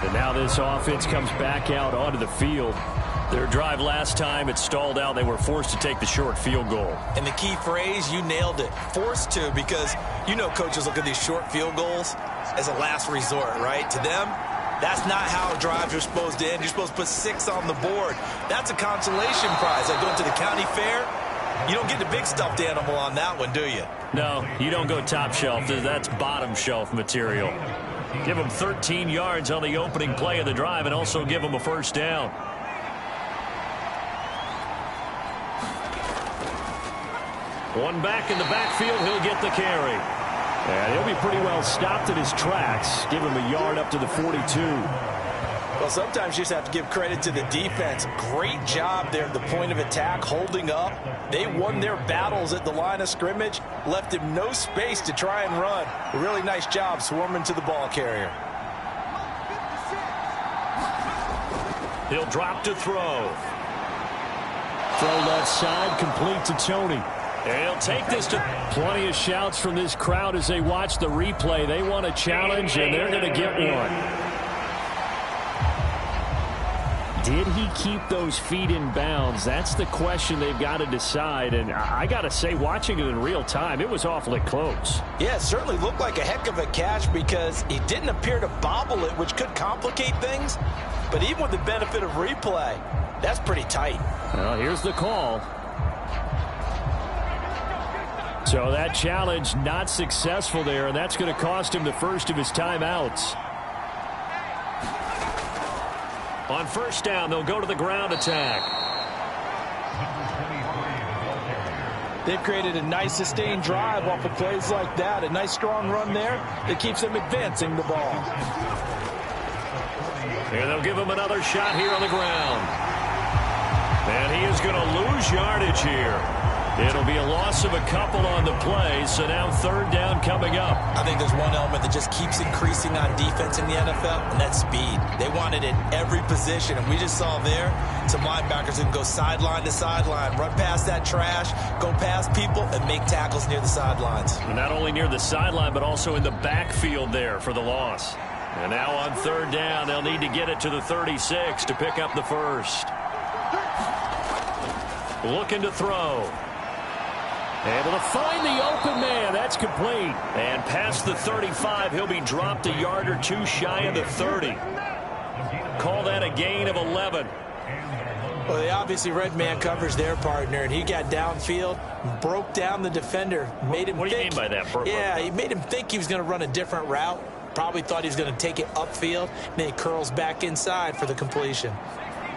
And now this offense comes back out onto the field. Their drive last time, it stalled out. They were forced to take the short field goal. And the key phrase, you nailed it, forced to, because you know coaches look at these short field goals as a last resort, right? To them, that's not how drives are supposed to end. You're supposed to put 6 on the board. That's a consolation prize. Like going to the county fair, you don't get the big stuffed animal on that one, do you? No, you don't go top shelf. That's bottom shelf material. Give them 13 yards on the opening play of the drive and also give them a first down. One back in the backfield, he'll get the carry. And he'll be pretty well stopped in his tracks. Give him a yard up to the 42. Well, sometimes you just have to give credit to the defense. Great job there at the point of attack, holding up. They won their battles at the line of scrimmage, left him no space to try and run. A really nice job swarming to the ball carrier. He'll drop to throw. Throw left side, complete to Tony. And he'll take this to plenty of shouts from this crowd as they watch the replay. They want a challenge, and they're going to get one. Did he keep those feet in bounds? That's the question they've got to decide. And I got to say, watching it in real time, it was awfully close. Yeah, it certainly looked like a heck of a catch because he didn't appear to bobble it, which could complicate things. But even with the benefit of replay, that's pretty tight. Well, here's the call. So that challenge not successful there, and that's going to cost him the first of his timeouts. On first down, they'll go to the ground attack. They've created a nice sustained drive off of plays like that. A nice strong run there that keeps them advancing the ball. And they'll give him another shot here on the ground. And he is going to lose yardage here. It'll be a loss of a couple on the play, so now third down coming up. I think there's one element that just keeps increasing on defense in the NFL, and that's speed. They want it in every position, and we just saw there some linebackers who can go sideline to sideline, run past that trash, go past people, and make tackles near the sidelines. And not only near the sideline, but also in the backfield there for the loss. And now on third down, they'll need to get it to the 36 to pick up the first. Looking to throw. Able to find the open man. That's complete. And past the 35, he'll be dropped a yard or two shy of the 30. Call that a gain of 11. Well, they obviously read man coverage their partner, and he got downfield, broke down the defender, made him What do you mean by that? Yeah, he made him think he was going to run a different route. Probably thought he was going to take it upfield, and then he curls back inside for the completion.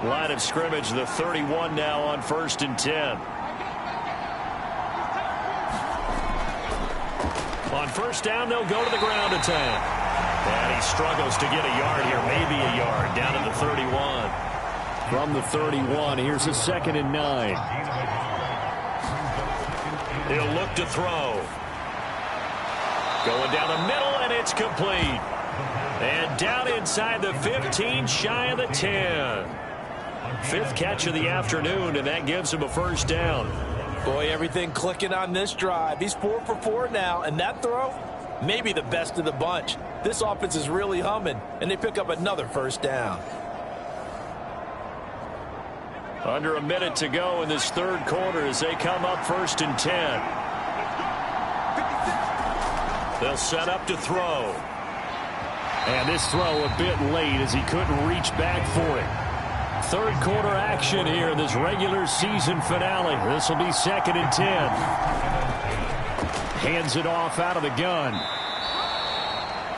Line of scrimmage, the 31 now on 1st and 10. On first down, they'll go to the ground attack. And he struggles to get a yard here, maybe a yard, down to the 31. From the 31, here's a 2nd and 9. He'll look to throw. Going down the middle, and it's complete. And down inside the 15, shy of the 10. 5th catch of the afternoon, and that gives him a first down. Boy, everything clicking on this drive. He's 4 for 4 now, and that throw, maybe the best of the bunch. This offense is really humming, and they pick up another first down. Under a minute to go in this third quarter as they come up 1st and 10. They'll set up to throw. And this throw a bit late as he couldn't reach back for it. third quarter action here in this regular season finale. This will be 2nd and 10. Hands it off out of the gun.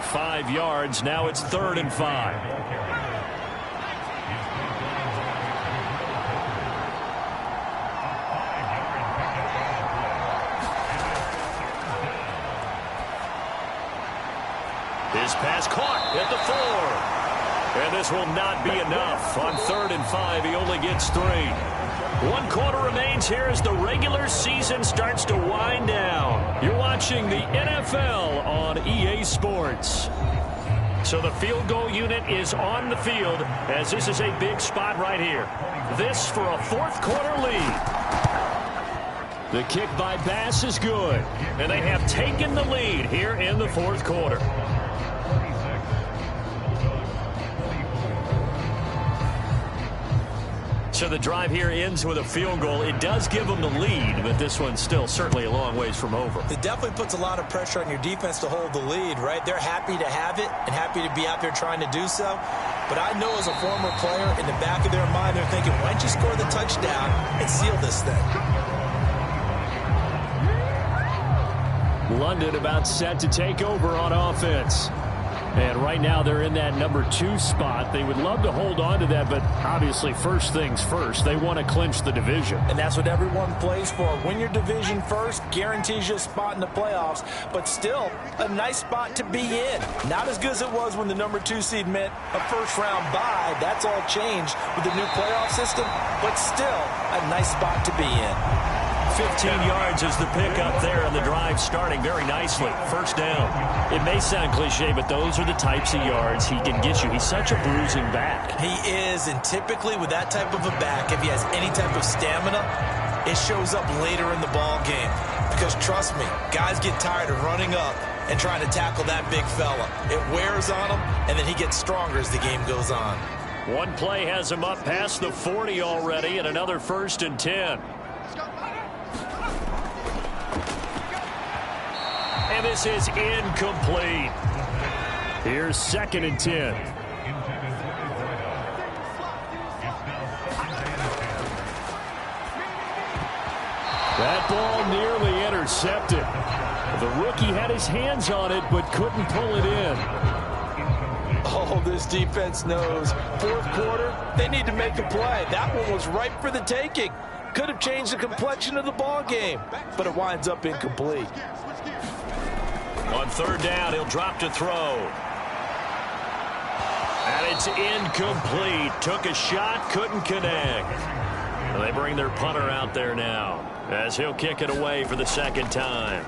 5 yards. Now it's 3rd and 5. His pass caught at the 4. And this will not be enough. On 3rd and 5, he only gets 3. 1 quarter remains here as the regular season starts to wind down. You're watching the NFL on EA Sports. So the field goal unit is on the field as this is a big spot right here. This for a 4th quarter lead. The kick by Bass is good. And they have taken the lead here in the 4th quarter. So the drive here ends with a field goal. It does give them the lead, but this one's still certainly a long ways from over. It definitely puts a lot of pressure on your defense to hold the lead, right? They're happy to have it and happy to be out there trying to do so. But I know as a former player, in the back of their mind, they're thinking, why don't you score the touchdown and seal this thing? London about set to take over on offense. And right now they're in that number 2 spot. They would love to hold on to that, but obviously first things first. They want to clinch the division. And that's what everyone plays for. Win your division first, guarantees you a spot in the playoffs, but still a nice spot to be in. Not as good as it was when the number 2 seed meant a first-round bye. That's all changed with the new playoff system, but still a nice spot to be in. 15 yards is the pickup there, and the drive starting very nicely. First down. It may sound cliche, but those are the types of yards he can get you. He's such a bruising back. He is, and typically with that type of a back, if he has any type of stamina, it shows up later in the ball game. Because trust me, guys get tired of running up and trying to tackle that big fella. It wears on him, and then he gets stronger as the game goes on. One play has him up past the 40 already, and another 1st and 10. And this is incomplete. Here's 2nd and 10. That ball nearly intercepted. The rookie had his hands on it, but couldn't pull it in. Oh, this defense knows. 4th quarter, they need to make a play. That one was ripe for the taking. Could have changed the complexion of the ball game, but it winds up incomplete. On 3rd down, he'll drop to throw. And it's incomplete. Took a shot, couldn't connect. And they bring their punter out there now as he'll kick it away for the 2nd time.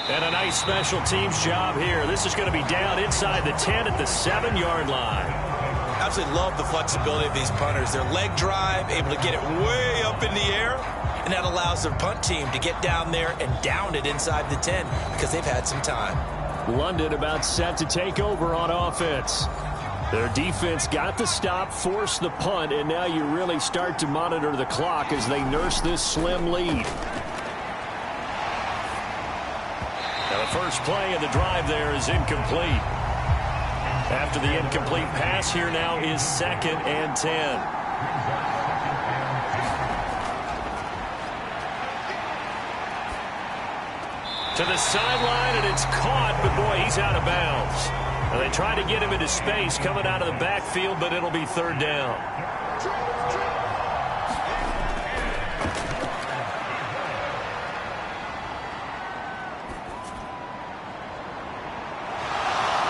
And a nice special teams job here. This is going to be down inside the 10 at the 7-yard line. Absolutely love the flexibility of these punters. Their leg drive, able to get it way up in the air, and that allows their punt team to get down there and down it inside the 10 because they've had some time. London about set to take over on offense. Their defense got the stop, forced the punt, and now you really start to monitor the clock as they nurse this slim lead. Now the first play of the drive there is incomplete. After the incomplete pass, here now is 2nd and 10. To the sideline, and it's caught, but boy, he's out of bounds. And they try to get him into space coming out of the backfield, but it'll be 3rd down.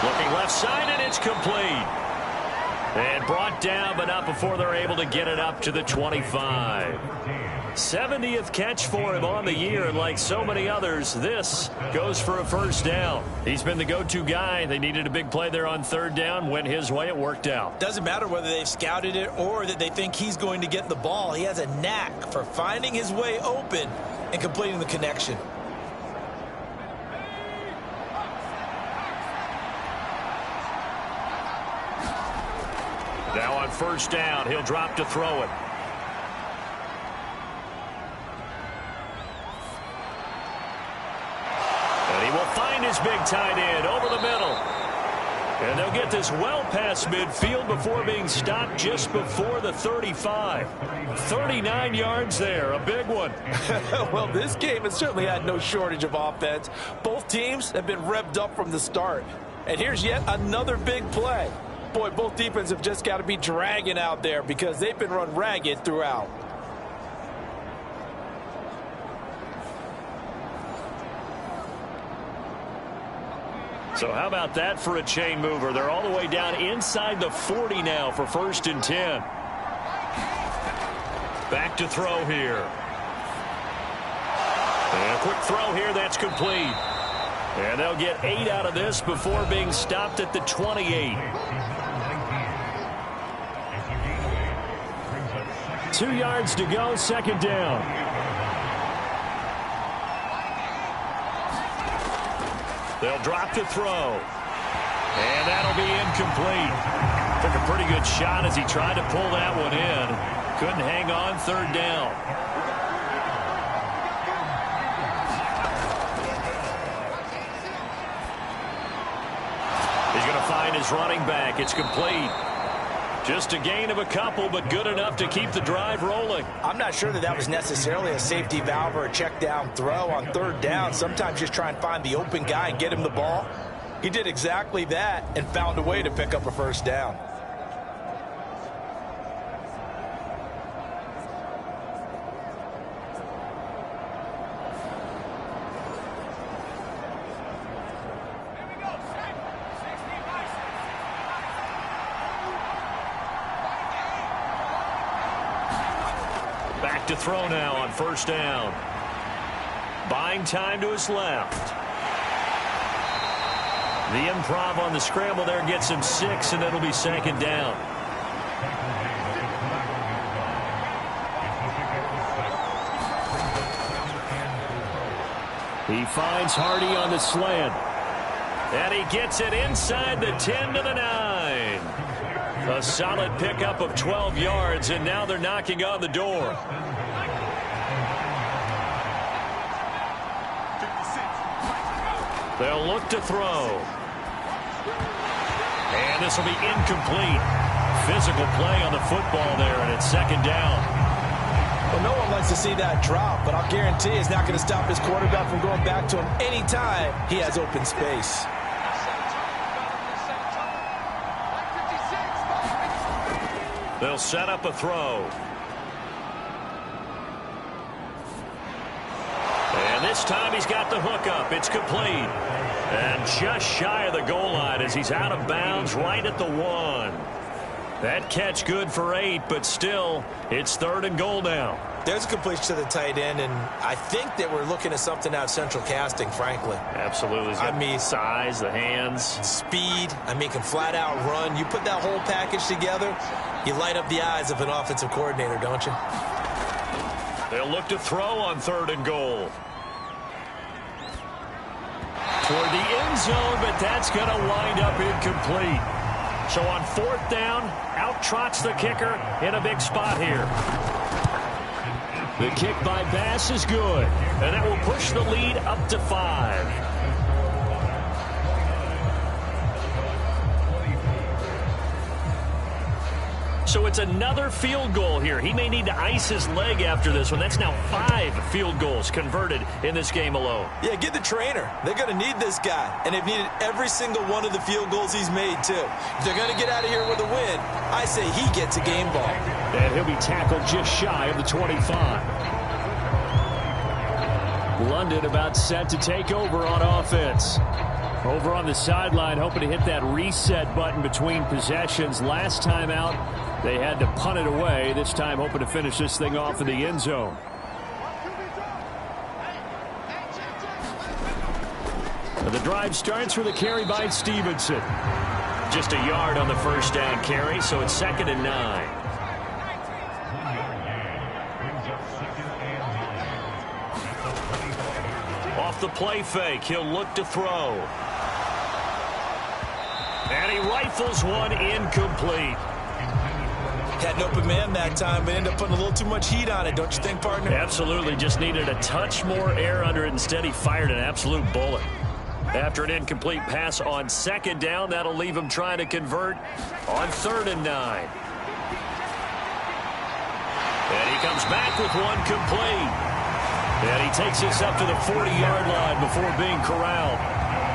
Looking left side, and it's complete. And brought down, but not before they're able to get it up to the 25. 70th catch for him on the year, and like so many others, this goes for a 1st down. He's been the go-to guy. They needed a big play there on 3rd down. Went his way. It worked out. Doesn't matter whether they've scouted it or that they think he's going to get the ball. He has a knack for finding his way open and completing the connection. Now on 1st down, he'll drop to throw it. And he will find his big tight end over the middle. And they'll get this well past midfield before being stopped just before the 35. 39 yards there, a big one. Well, this game has certainly had no shortage of offense. Both teams have been revved up from the start. And here's yet another big play. Boy, both defenses have just got to be dragging out there because they've been run ragged throughout. So how about that for a chain mover? They're all the way down inside the 40 now for 1st and 10. Back to throw here. And a quick throw here, that's complete. And they'll get 8 out of this before being stopped at the 28. 2 yards to go, 2nd down. They'll drop the throw. And that'll be incomplete. Took a pretty good shot as he tried to pull that one in. Couldn't hang on, 3rd down. He's going to find his running back. It's complete. Just a gain of a couple, but good enough to keep the drive rolling. I'm not sure that was necessarily a safety valve or a check down throw on 3rd down. Sometimes just try and find the open guy and get him the ball. He did exactly that and found a way to pick up a 1st down. Back to throw now on 1st down. Buying time to his left. The improv on the scramble there gets him 6, and it'll be 2nd down. He finds Hardy on the slant. And he gets it inside the 10 to the 9. A solid pickup of 12 yards, and now they're knocking on the door. They'll look to throw. And this will be incomplete. Physical play on the football there, and it's 2nd down. Well, no one likes to see that drop, but I'll guarantee it's not going to stop his quarterback from going back to him anytime he has open space. They'll set up a throw. And this time he's got the hook up. It's complete. And just shy of the goal line as he's out of bounds right at the 1. That catch good for 8, but still, it's 3rd and goal now. There's a completion to the tight end, and I think that we're looking at something out of central casting, frankly. Absolutely. I mean, size, the hands. Speed. I mean, can flat out run. You put that whole package together, you light up the eyes of an offensive coordinator, don't you? They'll look to throw on 3rd and goal. Toward the end zone, but that's going to wind up incomplete. So on 4th down, out trots the kicker in a big spot here. The kick by Bass is good, and that will push the lead up to 5. So it's another field goal here. He may need to ice his leg after this one. That's now 5 field goals converted in this game alone. Yeah, get the trainer. They're going to need this guy. And they've needed every single one of the field goals he's made, too. If they're going to get out of here with a win, I say he gets a game ball. And he'll be tackled just shy of the 25. London about set to take over on offense. Over on the sideline, hoping to hit that reset button between possessions. Last time out, they had to punt it away. This time, hoping to finish this thing off in the end zone. And the drive starts with a carry by Stevenson. Just a yard on the 1st down carry, so it's 2nd and 9. Off the play fake, he'll look to throw. And he rifles one incomplete. Had an open man that time, but ended up putting a little too much heat on it, don't you think, partner? Absolutely. Just needed a touch more air under it. Instead, he fired an absolute bullet. After an incomplete pass on second down, that'll leave him trying to convert on 3rd and 9. And he comes back with one complete. And he takes this up to the 40-yard line before being corralled.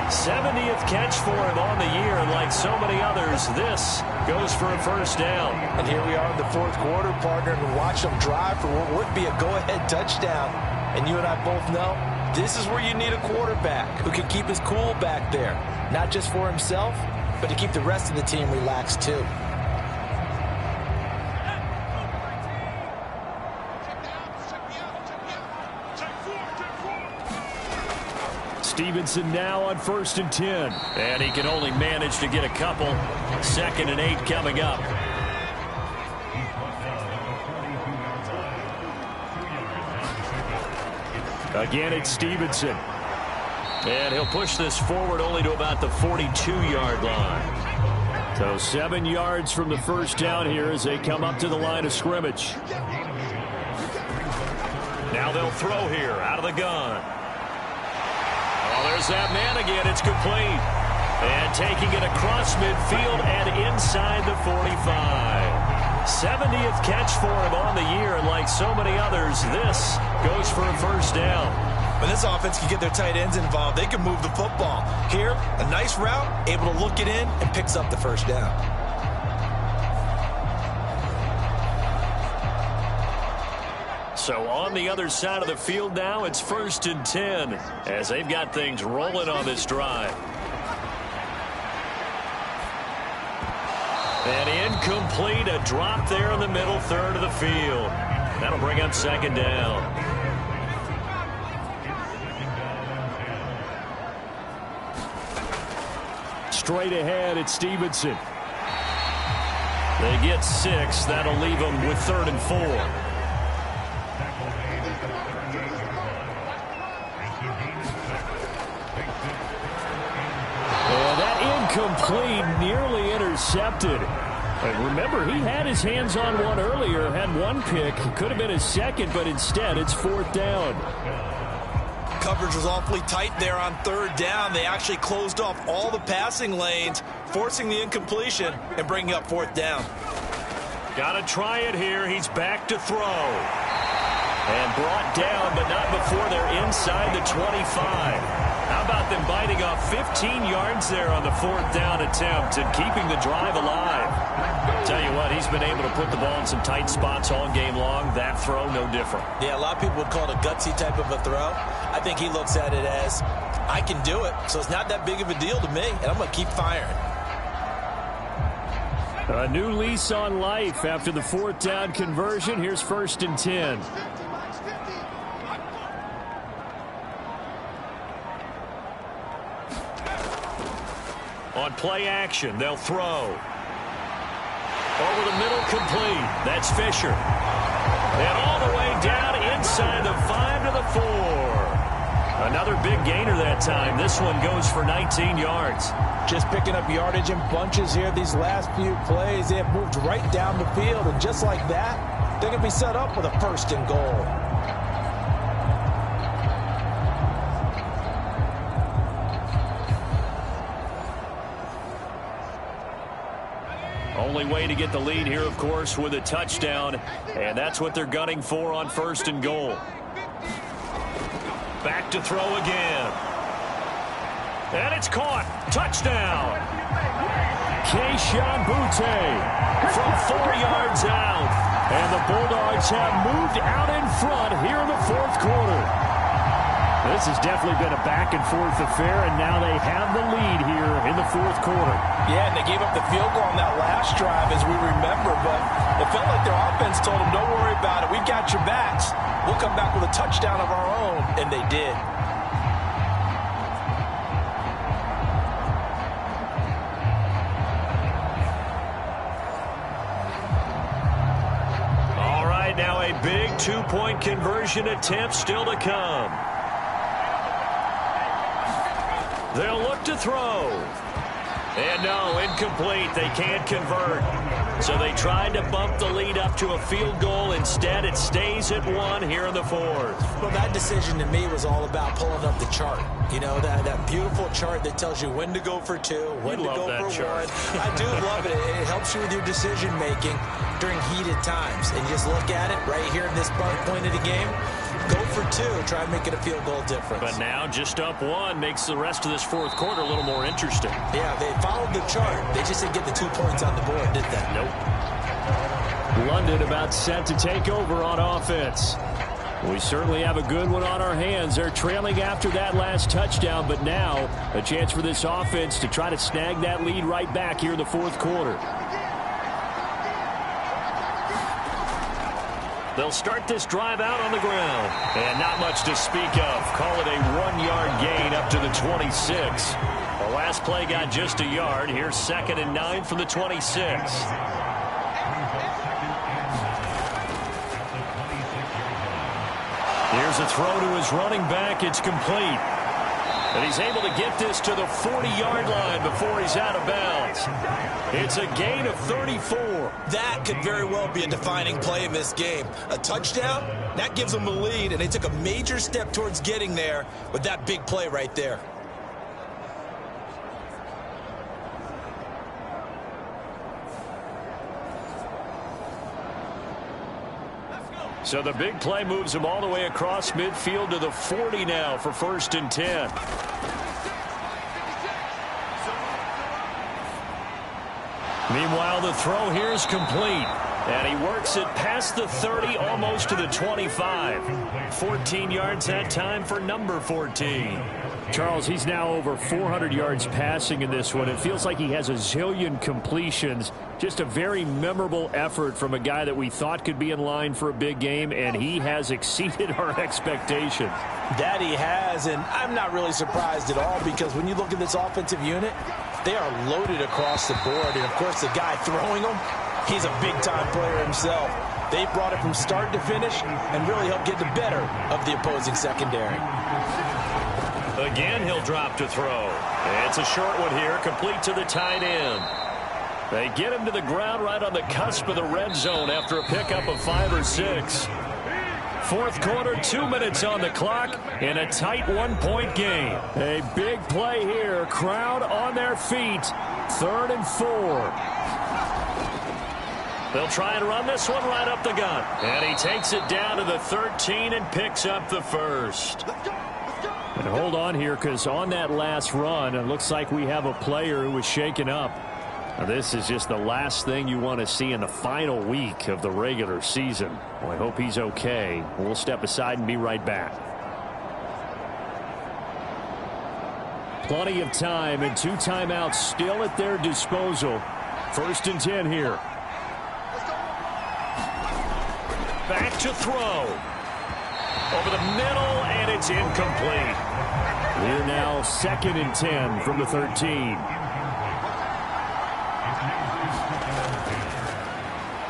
70th catch for him on the year, and like so many others, this goes for a first down. And here we are in the 4th quarter, partner, and watch them drive for what would be a go-ahead touchdown. And you and I both know this is where you need a quarterback who can keep his cool back there, not just for himself, but to keep the rest of the team relaxed too. Stevenson now on 1st and 10. And he can only manage to get a couple. 2nd and 8 coming up. Again, it's Stevenson. And he'll push this forward only to about the 42-yard line. So 7 yards from the first down here as they come up to the line of scrimmage. Now they'll throw here out of the gun. Oh, there's that man again. It's complete. And taking it across midfield and inside the 45. 70th catch for him on the year, and like so many others, this goes for a first down. When this offense can get their tight ends involved, they can move the football. Here, a nice route, able to look it in, and picks up the first down. So on the other side of the field now, it's 1st and 10 as they've got things rolling on this drive. And incomplete, a drop there in the middle third of the field. That'll bring up 2nd down. Straight ahead, it's Stevenson. They get 6. That'll leave them with 3rd and 4. Incomplete, nearly intercepted. And remember, he had his hands on one earlier, had one pick. Could have been his second, but instead it's 4th down. Coverage was awfully tight there on 3rd down. They actually closed off all the passing lanes, forcing the incompletion and bringing up 4th down. Got to try it here. He's back to throw. And brought down, but not before they're inside the 25. How about them biting off 15 yards there on the 4th down attempt and keeping the drive alive? Tell you what, he's been able to put the ball in some tight spots all game long. That throw, no different. Yeah, a lot of people would call it a gutsy type of a throw. I think he looks at it as, I can do it, so it's not that big of a deal to me, and I'm going to keep firing. A new lease on life after the 4th down conversion. Here's 1st and 10. On play action, they'll throw. Over the middle, complete. That's Fisher. And all the way down inside the 5 to the 4. Another big gainer that time. This one goes for 19 yards. Just picking up yardage in bunches here these last few plays. They have moved right down the field, and just like that, they're going to be set up with a 1st and goal. Only way to get the lead here, of course, with a touchdown, and that's what they're gunning for on 1st and goal. Back to throw again. And it's caught. Touchdown. Keyshawn Butte from 4 yards out. And the Bulldogs have moved out in front here in the 4th quarter. This has definitely been a back-and-forth affair, and now they have the lead here in the 4th quarter. Yeah, and they gave up the field goal on that last drive, as we remember, but it felt like their offense told them, don't worry about it. We got your backs. We'll come back with a touchdown of our own, and they did. All right, now a big 2-point conversion attempt still to come. They'll look to throw. And no, incomplete. They can't convert. So they tried to bump the lead up to a field goal. Instead, it stays at 1 here in the 4th. Well, that decision to me was all about pulling up the chart. You know, that beautiful chart that tells you when to go for 2, when to go for 1. I do love it. It helps you with your decision-making during heated times. And you just look at it right here in this point of the game. Go for 2, try and make it a field goal difference. But now just up 1 makes the rest of this 4th quarter a little more interesting. Yeah, they followed the chart. They just didn't get the 2 points on the board, did they? Nope. London about set to take over on offense. We certainly have a good one on our hands. They're trailing after that last touchdown, but now a chance for this offense to try to snag that lead right back here in the 4th quarter. They'll start this drive out on the ground. And not much to speak of. Call it a 1-yard gain up to the 26. The last play got just a yard. Here's 2nd and 9 from the 26. Here's a throw to his running back. It's complete. And he's able to get this to the 40-yard line before he's out of bounds. It's a gain of 34. That could very well be a defining play in this game. A touchdown, that gives them the lead, and they took a major step towards getting there with that big play right there. So the big play moves him all the way across midfield to the 40 now for 1st and 10. Meanwhile, the throw here is complete. And he works it past the 30, almost to the 25. 14 yards that time for number 14. Charles, he's now over 400 yards passing in this one. It feels like he has a zillion completions. Just a very memorable effort from a guy that we thought could be in line for a big game, and he has exceeded our expectations. That he has, and I'm not really surprised at all, because when you look at this offensive unit, they are loaded across the board. And, of course, the guy throwing them, he's a big-time player himself. They brought it from start to finish and really helped get the better of the opposing secondary. Again, he'll drop to throw. It's a short one here, complete to the tight end. They get him to the ground right on the cusp of the red zone after a pickup of 5 or 6. 4th quarter, 2 minutes on the clock, in a tight 1-point game. A big play here. Crowd on their feet. 3rd and 4. They'll try and run this one right up the gut. And he takes it down to the 13 and picks up the 1st. And hold on here, because on that last run, it looks like we have a player who was shaken up. Now, this is just the last thing you want to see in the final week of the regular season. Well, I hope he's okay. We'll step aside and be right back. Plenty of time and 2 timeouts still at their disposal. 1st and 10 here. Back to throw. Over the middle, and it's incomplete. We're now 2nd and 10 from the 13.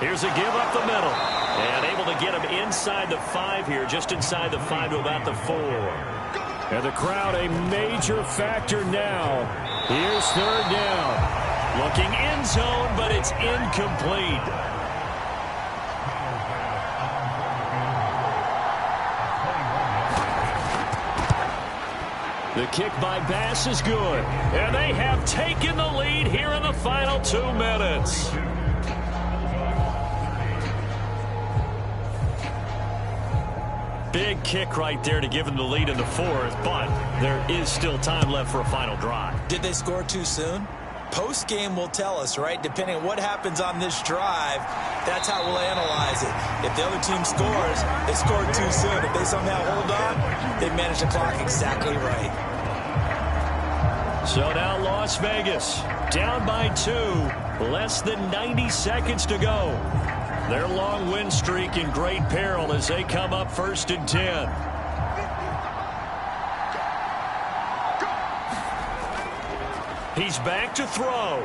Here's a give up the middle. And able to get him inside the 5 here, just inside the 5 to about the 4. And the crowd a major factor now. Here's 3rd down. Looking end zone, but it's incomplete. The kick by Bass is good. And they have taken the lead here in the final 2 minutes. Big kick right there to give them the lead in the 4th, but there is still time left for a final drive. Did they score too soon? Post-game will tell us, right? Depending on what happens on this drive, that's how we'll analyze it. If the other team scores, they scored too soon. If they somehow hold on, they manage the clock exactly right. So now Las Vegas, down by 2, less than 90 seconds to go. Their long win streak in great peril as they come up 1st and 10. He's back to throw.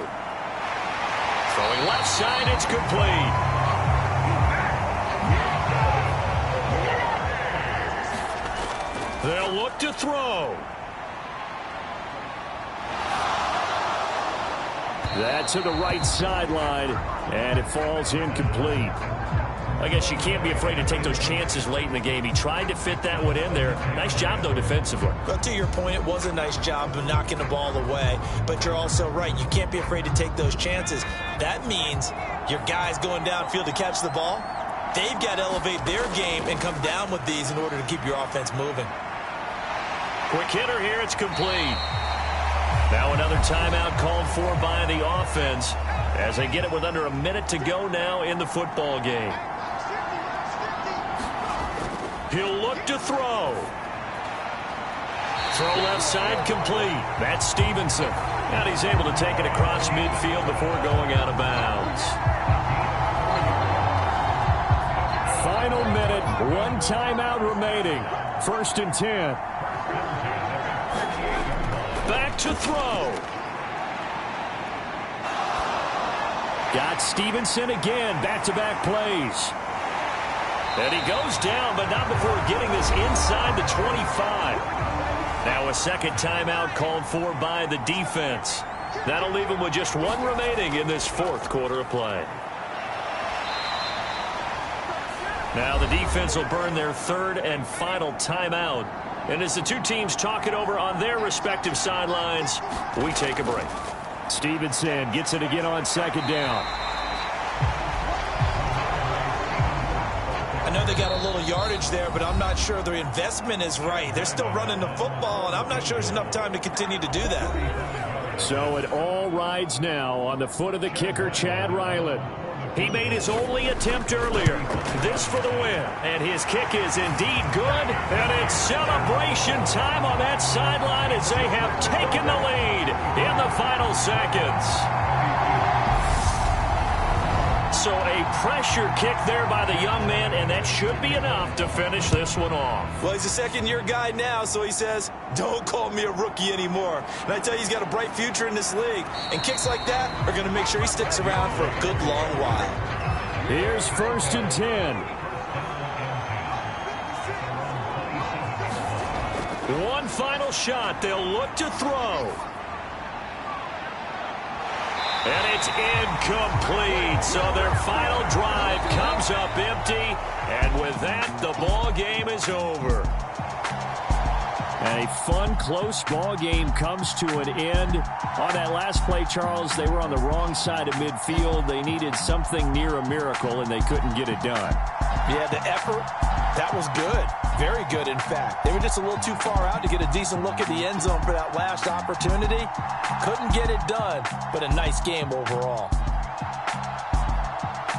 Throwing left side, it's complete. They'll look to throw. That to the right sideline, and it falls incomplete. I guess you can't be afraid to take those chances late in the game. He tried to fit that one in there. Nice job, though, defensively. Well, to your point, it was a nice job of knocking the ball away. But you're also right. You can't be afraid to take those chances. That means your guys going downfield to catch the ball, they've got to elevate their game and come down with these in order to keep your offense moving. Quick hitter here. It's complete. Now another timeout called for by the offense as they get it with under a minute to go now in the football game. He'll look to throw. Throw left side complete. That's Stevenson. And he's able to take it across midfield before going out of bounds. Final minute, one timeout remaining. 1st and 10. Back to throw. Got Stevenson again, back-to-back plays. And he goes down, but not before getting this inside the 25. Now a second timeout called for by the defense. That'll leave him with just one remaining in this 4th quarter of play. Now the defense will burn their 3rd and final timeout. And as the two teams talk it over on their respective sidelines, we take a break. Stevenson gets it again on 2nd down. I know they got a little yardage there, but I'm not sure their investment is right. They're still running the football, and I'm not sure there's enough time to continue to do that. So it all rides now on the foot of the kicker, Chad Ryland. He made his only attempt earlier. This for the win. And his kick is indeed good. And it's celebration time on that sideline as they have taken the lead in the final seconds. So a pressure kick there by the young man, and that should be enough to finish this one off. Well, he's a second-year guy now, so he says, don't call me a rookie anymore. And I tell you, he's got a bright future in this league. And kicks like that are going to make sure he sticks around for a good long while. Here's 1st and 10. One final shot. They'll look to throw. And it's incomplete. So their final drive comes up empty. And with that, the ball game is over. A fun, close ball game comes to an end. On that last play, Charles, they were on the wrong side of midfield. They needed something near a miracle, and they couldn't get it done. Yeah, the effort, that was good. Very good, in fact. They were just a little too far out to get a decent look at the end zone for that last opportunity. Couldn't get it done, but a nice game overall.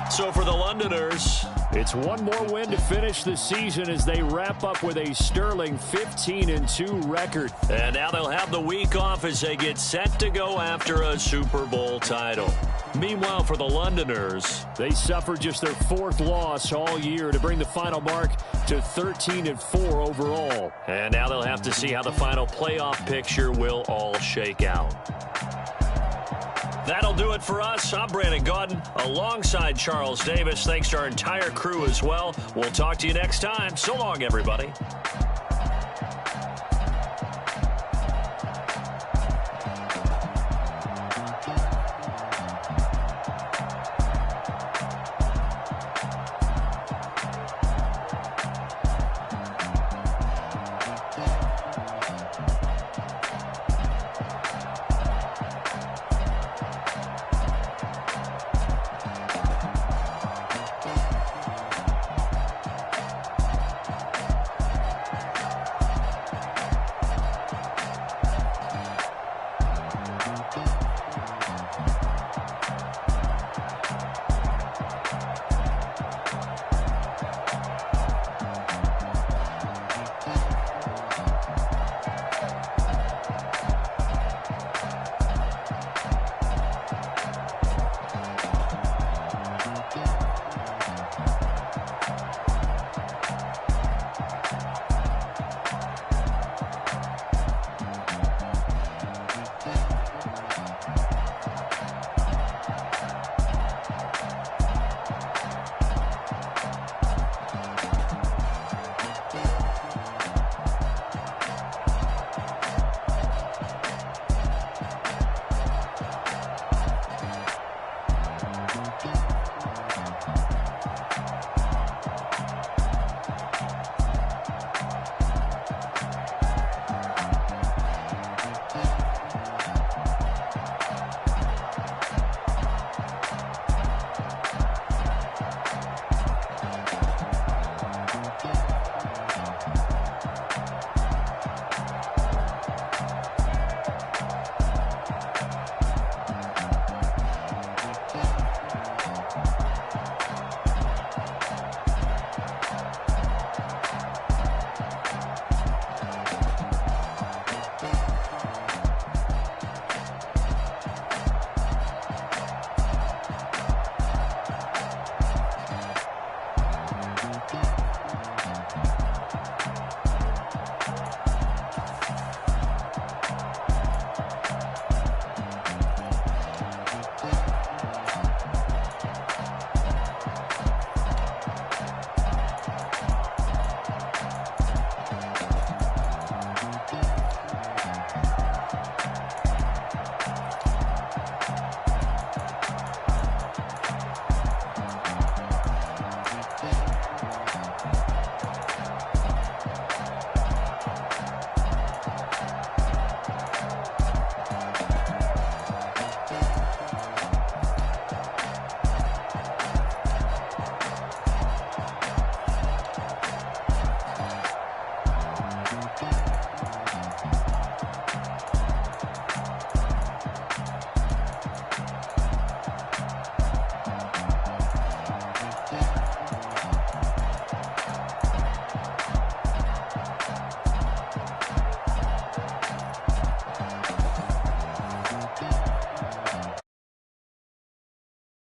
So for the Londoners, it's one more win to finish the season as they wrap up with a sterling 15-2 record. And now they'll have the week off as they get set to go after a Super Bowl title. Meanwhile, for the Londoners, they suffered just their 4th loss all year to bring the final mark to 13-4 overall. And now they'll have to see how the final playoff picture will all shake out. That'll do it for us. I'm Brandon Gaudin alongside Charles Davis. Thanks to our entire crew as well. We'll talk to you next time. So long, everybody.